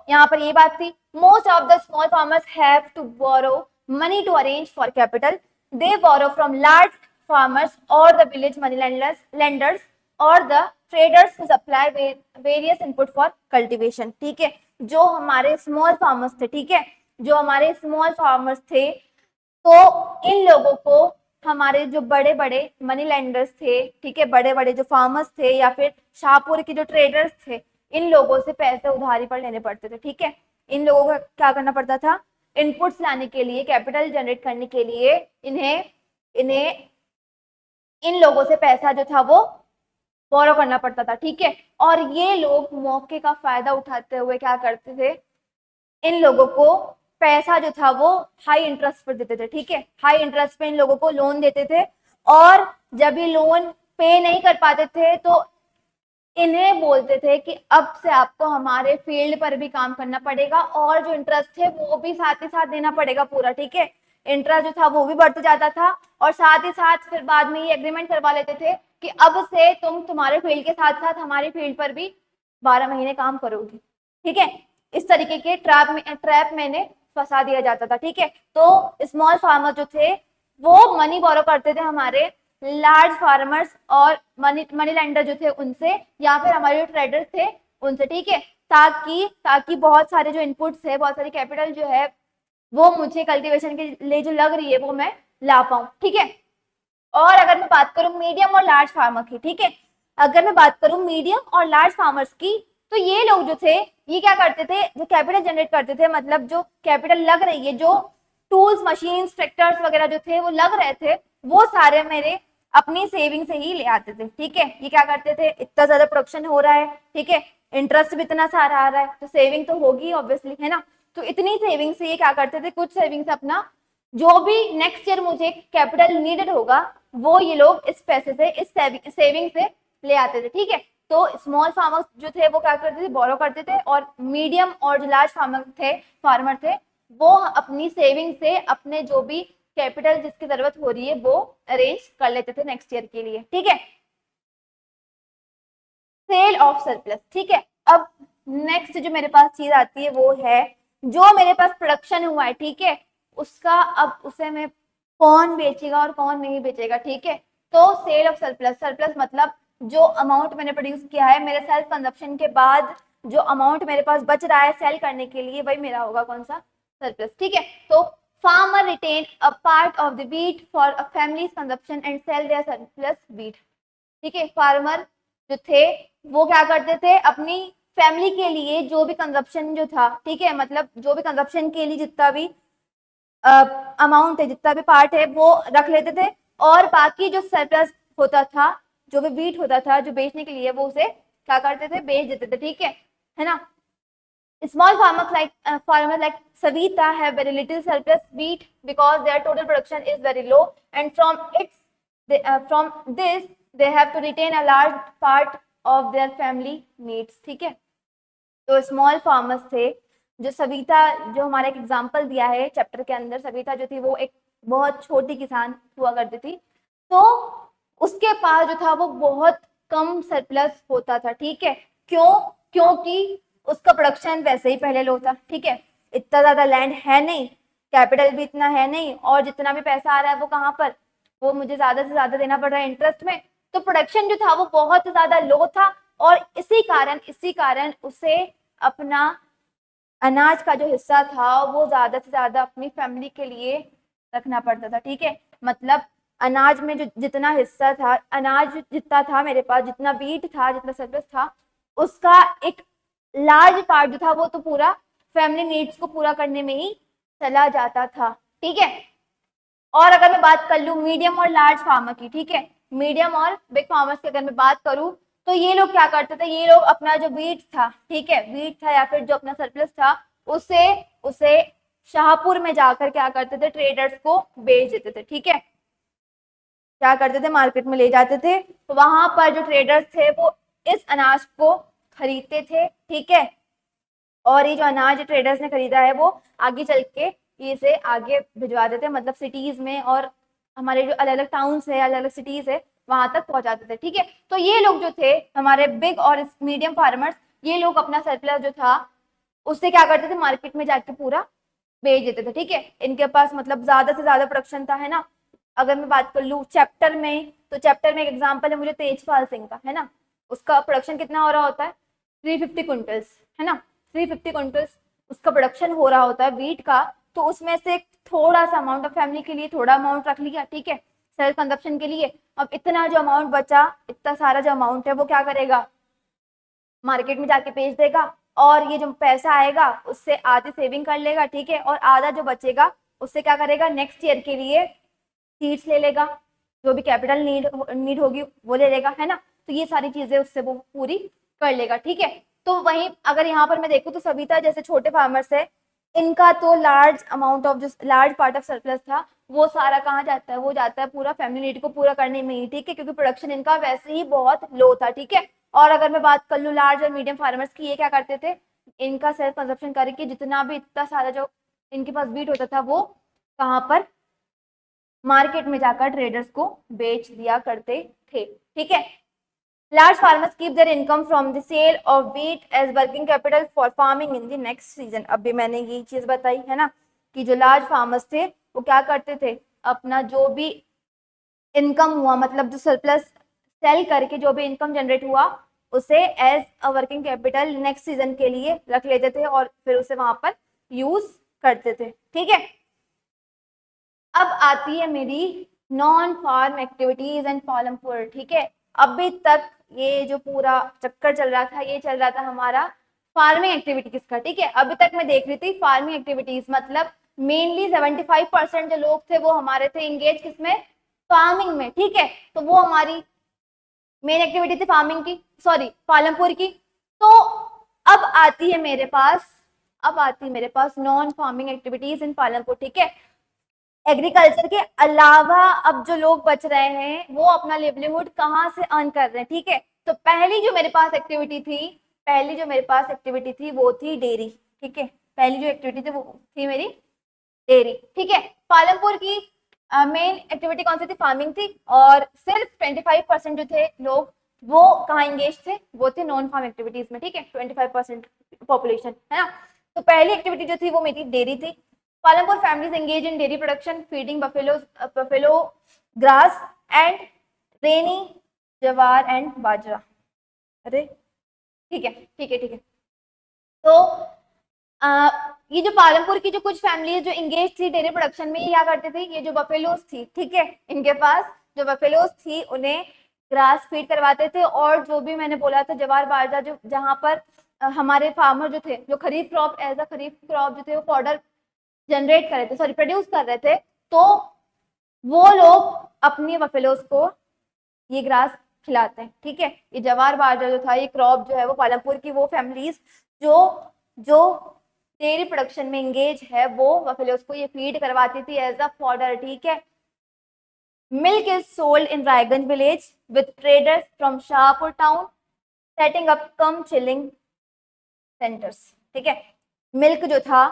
यहाँ पर ये बात थी, most of the small farmers have to borrow money to arrange for capital, they borrow from large farmers or the village money lenders or the traders to supply various input for cultivation, ठीक है। जो हमारे स्मॉल फार्मर्स थे, ठीक है, जो हमारे स्मॉल फार्मर्स थे, तो इन लोगों को हमारे जो बड़े बड़े मनी लेंडर्स थे, ठीक है, बड़े बड़े जो फार्मर्स थे या फिर शाहपुर के जो ट्रेडर्स थे, इन लोगों से पैसे उधारी पर लेने पड़ते थे, ठीक है। इन लोगों को क्या करना पड़ता था, इनपुट्स लाने के लिए, कैपिटल जनरेट करने के लिए इन्हें इन लोगों से पैसा जो था वो बोरो करना पड़ता था, ठीक है। और ये लोग मौके का फायदा उठाते हुए क्या करते थे, इन लोगों को पैसा जो था वो हाई इंटरेस्ट पर देते थे, ठीक है, हाई इंटरेस्ट पे इन लोगों को लोन देते थे, और जब ये लोन पे नहीं कर पाते थे तो इन्हें बोलते थे कि अब से आपको हमारे फील्ड पर भी काम करना पड़ेगा, और जो इंटरेस्ट है वो भी साथ ही साथ देना पड़ेगा पूरा, ठीक है। इंटरेस्ट जो था वो भी बढ़ते जाता था, और साथ ही साथ फिर बाद में ये एग्रीमेंट करवा लेते थे कि अब से तुम तुम्हारे फील्ड के साथ साथ हमारी फील्ड पर भी 12 महीने काम करोगी, ठीक है। इस तरीके के ट्रैप मैंने फंसा दिया जाता था, ठीक है। तो स्मॉल फार्मर जो थे वो मनी बोरो करते थे हमारे लार्ज फार्मर्स और मनी लेंडर जो थे उनसे, या फिर हमारे जो ट्रेडर्स थे उनसे, ठीक है, ताकि बहुत सारे जो इनपुट्स है, बहुत सारी कैपिटल जो है वो मुझे कल्टीवेशन के लिए जो लग रही है वो मैं ला पाऊं, ठीक है। और अगर मैं बात करूं मीडियम और लार्ज फार्मर की, ठीक है, अगर मैं बात करूं मीडियम और लार्ज फार्मर्स की, तो ये लोग जो थे ये क्या करते थे, जो कैपिटल जनरेट करते थे, मतलब जो कैपिटल लग रही है, जो टूल्स, मशीन्स, ट्रैक्टर्स वगैरह जो थे वो लग रहे थे, वो सारे मेरे अपनी सेविंग से ही ले आते थे, ठीक है। ये क्या करते थे, इतना ज्यादा प्रोडक्शन हो रहा है, ठीक है, इंटरेस्ट भी इतना सारा आ रहा है, तो सेविंग तो होगी ऑब्वियसली, है ना। तो इतनी सेविंग से ये क्या करते थे, कुछ सेविंग से अपना जो भी नेक्स्ट ईयर मुझे कैपिटल नीडेड होगा वो ये लोग इस पैसे से, इस सेविंग से ले आते थे, ठीक है। तो स्मॉल फार्मर्स जो थे वो क्या करते थे, बोरो करते थे, और मीडियम और जो लार्ज फार्मर थे वो अपनी सेविंग से अपने जो भी कैपिटल जिसकी जरूरत हो रही है वो अरेंज कर लेते थे नेक्स्ट ईयर के लिए, ठीक है। सेल ऑफ सरप्लस, ठीक है। अब नेक्स्ट जो मेरे पास चीज आती है वो है जो मेरे पास प्रोडक्शन हुआ है, ठीक है, उसका अब उसे मैं कौन बेचेगा और कौन नहीं बेचेगा, ठीक है। तो सेल ऑफ सरप्लस, सरप्लस मतलब जो अमाउंट मैंने प्रोड्यूस किया है मेरे सेल्फ कंजप्शन के बाद, जो अमाउंट मेरे पास बच रहा है सेल करने के लिए, वही मेरा होगा कौन सा, सरप्लस, ठीक है। तो farmer retain a part of the wheat for a families consumption and sell their surplus wheat, ठीक है। फार्मर जो थे वो क्या करते थे, अपनी फैमिली के लिए जो भी कंजप्शन जो था, ठीक है, मतलब जो भी कंजप्शन के लिए जितना भी अमाउंट है, जितना भी पार्ट है वो रख लेते थे, और बाकी जो सरप्लस होता था, जो भी व्हीट होता था जो बेचने के लिए, वो उसे क्या करते थे, बेच देते थे, ठीक है ना। Small farmers like Savita have very little surplus wheat because their total production is very low, and from this they have to retain a large part of their family needs, ठीक है। तो स्मॉल फार्मर्स थे, जो सविता, जो हमारा एक एग्जांपल दिया है चैप्टर के अंदर, सविता जो थी वो एक बहुत छोटी किसान हुआ करती थी, तो उसके पास जो था वो बहुत कम सरप्लस होता था, ठीक है। क्यों, क्योंकि उसका प्रोडक्शन वैसे ही पहले लो था, ठीक है, इतना ज्यादा लैंड है नहीं, कैपिटल भी इतना है नहीं, और जितना भी पैसा आ रहा है वो कहाँ पर, वो मुझे ज्यादा से ज्यादा देना पड़ रहा है इंटरेस्ट में, तो प्रोडक्शन जो था वो बहुत ज्यादा लो था, और इसी कारण उसे अपना अनाज का जो हिस्सा था वो ज्यादा से ज्यादा अपनी फैमिली के लिए रखना पड़ता था, ठीक है। मतलब अनाज में जो जितना हिस्सा था, अनाज जितना था मेरे पास, जितना बीट था, जितना सरप्लस था, उसका एक लार्ज पार्ट जो था वो तो पूरा फैमिली नीड्स को पूरा करने में ही चला जाता था, ठीक है। और अगर मैं बात कर लूं मीडियम और लार्ज फार्मर की, ठीक है, मीडियम और बिग फार्मर्स की अगर मैं बात करूं, तो ये लोग क्या करते थे, ये लोग अपना जो व्हीट था, ठीक है, व्हीट था या फिर जो अपना सरप्लस था, उसे उसे शाहपुर में जाकर क्या करते थे, ट्रेडर्स को बेच देते थे, ठीक है। क्या करते थे, मार्केट में ले जाते थे, तो वहां पर जो ट्रेडर्स थे वो इस अनाज को खरीदते थे, ठीक है। और ये जो अनाज ट्रेडर्स ने खरीदा है वो आगे चल के इसे आगे भिजवा देते, मतलब सिटीज में, और हमारे जो अलग अलग टाउन्स है, अलग अलग सिटीज है, वहां तक पहुंचाते थे, ठीक है। तो ये लोग जो थे हमारे बिग और मीडियम फार्मर्स, ये लोग अपना सरप्लस जो था उससे क्या करते थे, मार्केट में जाके पूरा बेच देते थे, ठीक है। इनके पास मतलब ज्यादा से ज्यादा प्रोडक्शन था, है ना। अगर मैं बात कर लूँ चैप्टर में, तो चैप्टर में एक एग्जाम्पल है मुझे तेजपाल सिंह का, है ना, उसका प्रोडक्शन कितना हो रहा होता है, 350 क्विंटल्स, है ना, 350 क्विंटल्स उसका प्रोडक्शन हो रहा होता है वीट का। तो उसमें से थोड़ा सा अमाउंट ऑफ फैमिली के लिए थोड़ा अमाउंट रख लिया, ठीक है, सेल्फ कंजप्शन के लिए। अब इतना जो अमाउंट बचा, इतना सारा जो अमाउंट है वो क्या करेगा, मार्केट में जाके बेच देगा, और ये जो पैसा आएगा उससे आधी सेविंग कर लेगा, ठीक है, और आधा जो बचेगा उससे क्या करेगा, नेक्स्ट ईयर के लिए सीड्स ले लेगा, जो भी कैपिटल नीड होगी वो ले लेगा, है ना। तो ये सारी चीजें उससे वो पूरी कर लेगा, ठीक है। तो वहीं अगर यहाँ पर मैं देखूँ तो सविता जैसे छोटे फार्मर्स है, इनका तो लार्ज अमाउंट ऑफ जो लार्ज पार्ट ऑफ सरप्लस था वो सारा कहाँ जाता है, वो जाता है पूरा फैमिली नीड को पूरा करने में ही, ठीक है, क्योंकि प्रोडक्शन इनका वैसे ही बहुत लो था, ठीक है। और अगर मैं बात कर लूँ लार्ज और मीडियम फार्मर्स की, ये क्या करते थे, इनका सेल्फ कंजप्शन करके जितना भी इतना सारा जो इनके पास बीट होता था वो कहाँ पर, मार्केट में जाकर ट्रेडर्स को बेच दिया करते थे, ठीक है। Large farmers keep their income from the sale of wheat as working capital for farming in the next season. अभी मैंने ये चीज बताई है ना, कि जो लार्ज फार्मर्स थे वो क्या करते थे, अपना जो भी इनकम हुआ, मतलब जो सरप्लस सेल करके जो भी इनकम जनरेट हुआ उसे as a working capital next season के लिए रख लेते थे, और फिर उसे वहां पर यूज करते थे, ठीक है। अब आती है मेरी non farm activities and form poor, ठीक है। अभी तक ये जो पूरा चक्कर चल रहा था ये चल रहा था हमारा फार्मिंग एक्टिविटीज का, ठीक है। अभी तक मैं देख रही थी फार्मिंग एक्टिविटीज, मतलब मेनली 75% जो लोग थे वो हमारे थे इंगेज किसमें, फार्मिंग में, ठीक है। तो वो हमारी मेन एक्टिविटी थी फार्मिंग की, सॉरी पालमपुर की। तो अब आती है मेरे पास, non farming activities in Palampur, ठीक है। एग्रीकल्चर के अलावा अब जो लोग बच रहे हैं वो अपना लिवलीहुड कहाँ से अर्न कर रहे हैं, ठीक है। तो पहली जो मेरे पास एक्टिविटी थी वो थी डेयरी, ठीक है। पहली जो एक्टिविटी थी वो थी मेरी डेयरी, ठीक है। पालमपुर की मेन एक्टिविटी कौन सी थी, फार्मिंग थी। और सिर्फ 25% जो थे लोग वो कहाँ इंगेज थे, वो थे नॉन फार्म एक्टिविटीज में, ठीक है। 25% पॉपुलेशन है ना। तो पहली एक्टिविटी जो थी वो मेरी डेयरी थी। Palampur families engage in dairy production, feeding buffalo grass and rainy जवार एंड बाजरा। अरे ठीक है, ठीक है, ठीक है। तो ये जो पालमपुर की जो कुछ फैमिली जो इंगेज थी डेयरी प्रोडक्शन में, ये क्या करते थे, ये जो बफेलोज थी, ठीक है, इनके पास जो बफेलोज थी उन्हें ग्रास फीड करवाते थे। और जो भी मैंने बोला था जवार बाजरा, जो जहाँ पर हमारे फार्मर जो थे, जो खरीफ क्रॉप जो थे वो फॉर्डर जनरेट कर रहे थे, सॉरी प्रोड्यूस कर रहे थे, तो वो लोग अपनी बफेलोज को ये ग्रास खिलाते हैं, ठीक है। ये जवार बाजरा जो था, ये क्रॉप जो है वो पालमपुर की वो फैमिलीज जो जो डेयरी प्रोडक्शन में इंगेज है वो बफेलोज को ये फीड करवाती थी एज अ फॉर्डर, ठीक है। Milk is sold in Raiganj village with traders from Shahpur town setting up come chilling centres, ठीक है। मिल्क जो था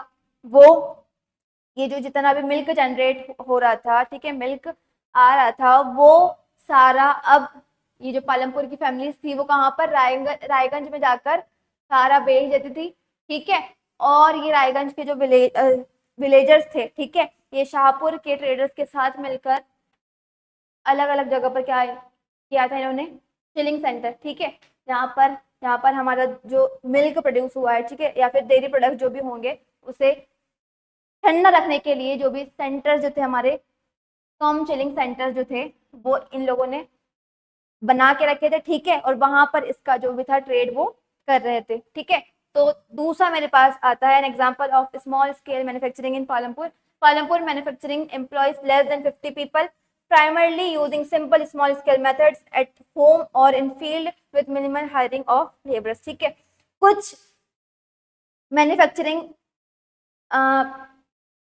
वो, ये जो जितना भी मिल्क जनरेट हो रहा था, ठीक है, मिल्क आ रहा था, वो सारा अब ये जो पालमपुर की फैमिलीज थी वो कहाँ पर, रायगंज में जाकर सारा बेच देती थी, ठीक है। और ये रायगंज के जो विलेजर्स थे, ठीक है, ये शाहपुर के ट्रेडर्स के साथ मिलकर अलग अलग जगह पर क्या किया था इन्होंने, चिलिंग सेंटर, ठीक है, जहाँ पर हमारा जो मिल्क प्रोड्यूस हुआ है, ठीक है, या फिर डेयरी प्रोडक्ट जो भी होंगे उसे ठंडा रखने के लिए जो भी सेंटर जो थे हमारे, कम चिलिंग सेंटर जो थे वो इन लोगों ने बना के रखे थे, ठीक है। और वहां पर इसका जो भी था ट्रेड वो कर रहे थे, ठीक है। तो दूसरा मेरे पास आता है an example of small scale manufacturing in Palampur manufacturing employees less than 50 people primarily using simple small scale methods at home or in field with minimal hiring of laborers, ठीक है। कुछ मैन्युफैक्चरिंग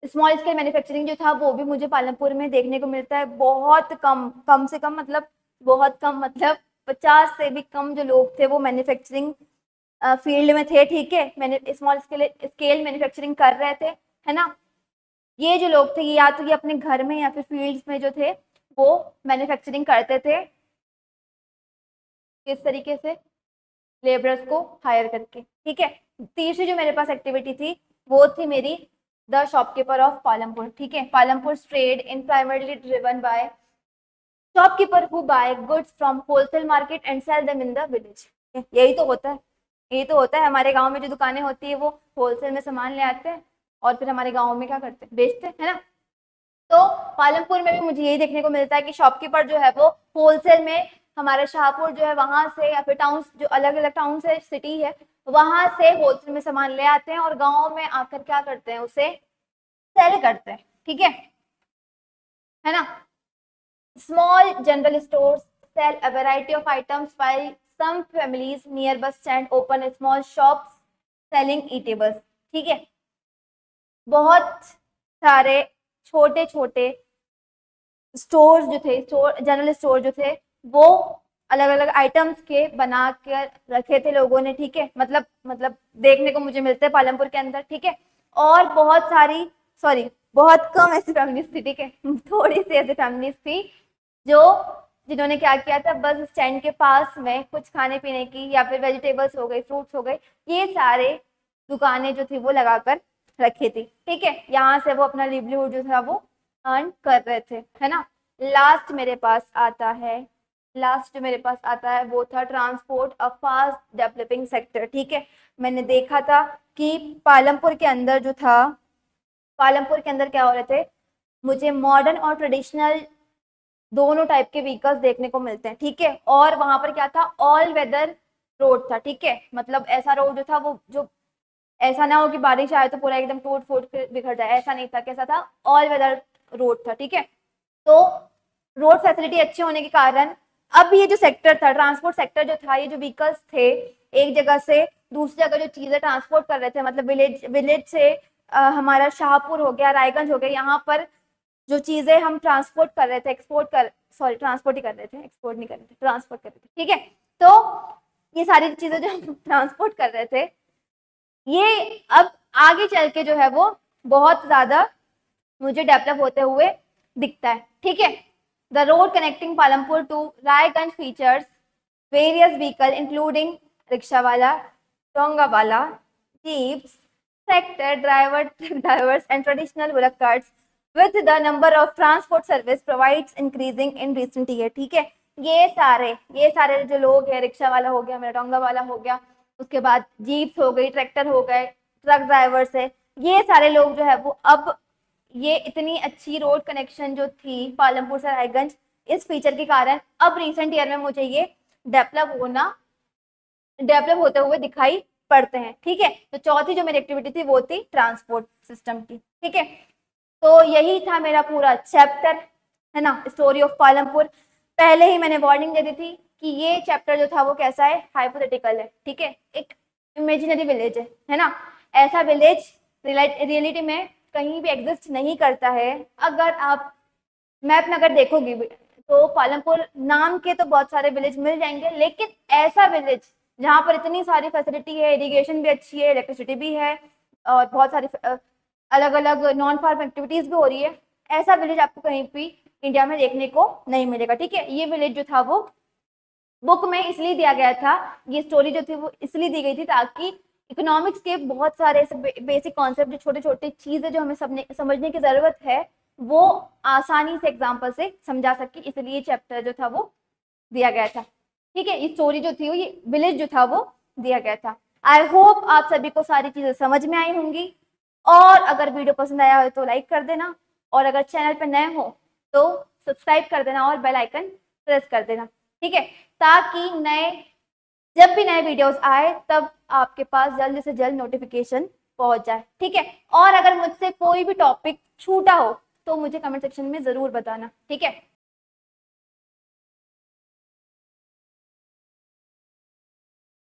स्मॉल स्केल मैन्युफैक्चरिंग जो था वो भी मुझे पालमपुर में देखने को मिलता है। बहुत कम से कम मतलब बहुत कम मतलब 50 से भी कम जो लोग थे वो मैन्युफैक्चरिंग फील्ड में थे, ठीक है, मैंने स्मॉल स्केल मैन्युफैक्चरिंग कर रहे थे, है ना। ये जो लोग थे ये या तो ये अपने घर में या फिर फील्ड्स में जो थे वो मैन्युफैक्चरिंग करते थे, किस तरीके से, लेबरर्स को हायर करके, ठीक है। तीसरी जो मेरे पास एक्टिविटी थी वो थी मेरी द शॉपकीपर ऑफ पालमपुर, ठीक है। Palampur trade in primarily driven by shopkeeper who buy goods from wholesale market and sell them in the village. यही तो होता है, हमारे गांव में जो दुकानें होती है वो होलसेल में सामान ले आते हैं और फिर हमारे गांव में क्या करते हैं, बेचते हैं, है ना। तो पालमपुर में भी मुझे यही देखने को मिलता है कि शॉपकीपर जो है वो होलसेल में हमारे शाहपुर जो है वहां से या फिर टाउन, जो अलग अलग टाउन से सिटी है वहां से होलसेल में सामान ले आते हैं और गाँव में आकर क्या करते हैं, उसे सेल करते हैं, ठीक है ना। Small general stores sell a variety of items while some families near bus stand open small shops selling eatables, ठीक है। बहुत सारे छोटे छोटे स्टोर्स जो थे, जनरल स्टोर जो थे वो अलग अलग आइटम्स के बना कर रखे थे लोगों ने, ठीक है। मतलब देखने को मुझे मिलते हैं पालमपुर के अंदर, ठीक है। और बहुत कम ऐसी फैमिलीज थी, ठीक है, थोड़ी सी ऐसी फैमिलीज थी जिन्होंने क्या किया था, बस स्टैंड के पास में कुछ खाने पीने की या फिर वेजिटेबल्स हो गई, फ्रूट्स हो गए, ये सारे दुकानें जो थी वो लगाकर रखी थी, ठीक है। यहाँ से वो अपना लिवलीहुड जो था वो अर्न कर रहे थे, है ना। लास्ट जो मेरे पास आता है वो था transport a fast developing sector, ठीक है। मैंने देखा था कि पालमपुर के अंदर क्या हो रहे थे, मुझे मॉडर्न और ट्रेडिशनल दोनों टाइप के व्हीकल्स देखने को मिलते हैं, ठीक है। और वहां पर क्या था, ऑल वेदर रोड था, ठीक है। मतलब ऐसा रोड जो था वो जो ऐसा ना हो कि बारिश आए तो पूरा एकदम टूट फूट के बिखर जाए, ऐसा नहीं था, कैसा था, ऑल वेदर रोड था, ठीक है। तो रोड फैसिलिटी अच्छे होने के कारण अब ये जो सेक्टर था, ट्रांसपोर्ट सेक्टर जो था, ये जो व्हीकल्स थे एक जगह से दूसरी जगह जो चीजें ट्रांसपोर्ट कर रहे थे, मतलब विलेज से हमारा शाहपुर हो गया, रायगंज हो गया, यहाँ पर जो चीजें हम ट्रांसपोर्ट कर रहे थे, ट्रांसपोर्ट ही कर रहे थे, एक्सपोर्ट नहीं कर रहे थे, ट्रांसपोर्ट कर रहे थे, ठीक है। तो ये सारी चीजें जो हम ट्रांसपोर्ट कर रहे थे, ये अब आगे चल के जो है वो बहुत ज्यादा मुझे डेवलप होते हुए दिखता है, ठीक है। The road connecting Palampur to Raiganj features various vehicle including rickshaw वाला, डोंगा वाला, jeeps, tractor drivers and traditional bullock carts with the number of transport service provides increasing in recent year, ठीक है। ये सारे जो लोग हैं, रिक्शा वाला हो गया, मेरा डोंगा वाला हो गया, उसके बाद जीप्स हो गई, ट्रैक्टर हो गए, ट्रक ड्राइवर्स है, ये सारे लोग जो है वो अब ये इतनी अच्छी रोड कनेक्शन जो थी पालमपुर से रायगंज, इस फीचर के कारण अब रिसेंट ईयर में मुझे ये डेवलप होते हुए दिखाई पड़ते हैं, ठीक है। तो चौथी जो मेरी एक्टिविटी थी वो थी ट्रांसपोर्ट सिस्टम की, ठीक है। तो यही था मेरा पूरा चैप्टर, है ना, स्टोरी ऑफ पालमपुर। पहले ही मैंने वार्निंग दे दी थी कि ये चैप्टर जो था वो कैसा है, हाइपोथेटिकल है, ठीक है, एक इमेजिनरी विलेज है ना, ऐसा विलेज रियलिटी में कहीं भी एग्जिस्ट नहीं करता है। अगर आप मैप में अगर देखोगे तो पालमपुर नाम के तो बहुत सारे विलेज मिल जाएंगे, लेकिन ऐसा विलेज जहाँ पर इतनी सारी फैसिलिटी है, इरिगेशन भी अच्छी है, इलेक्ट्रिसिटी भी है, और बहुत सारी अलग अलग नॉन फार्म एक्टिविटीज भी हो रही है, ऐसा विलेज आपको कहीं भी इंडिया में देखने को नहीं मिलेगा, ठीक है। ये विलेज जो था वो बुक में इसलिए दिया गया था, ये स्टोरी जो थी वो इसलिए दी गई थी ताकि इकोनॉमिक्स के बहुत सारे ऐसे बेसिक कॉन्सेप्ट, जो छोटे छोटे चीजें जो हमें समझने की जरूरत है, वो आसानी से एग्जाम्पल से समझा सके, इसलिए चैप्टर जो था वो दिया गया था, ठीक है। ये स्टोरी जो थी वो, ये विलेज जो था वो दिया गया था। आई होप आप सभी को सारी चीजें समझ में आई होंगी, और अगर वीडियो पसंद आया हो तो लाइक कर देना, और अगर चैनल पर नए हो तो सब्सक्राइब कर देना और बेल आइकन प्रेस कर देना, ठीक है, ताकि जब भी नए वीडियोस आए तब आपके पास जल्द से जल्द नोटिफिकेशन पहुंच जाए, ठीक है। और अगर मुझसे कोई भी टॉपिक छूटा हो तो मुझे कमेंट सेक्शन में जरूर बताना, ठीक है।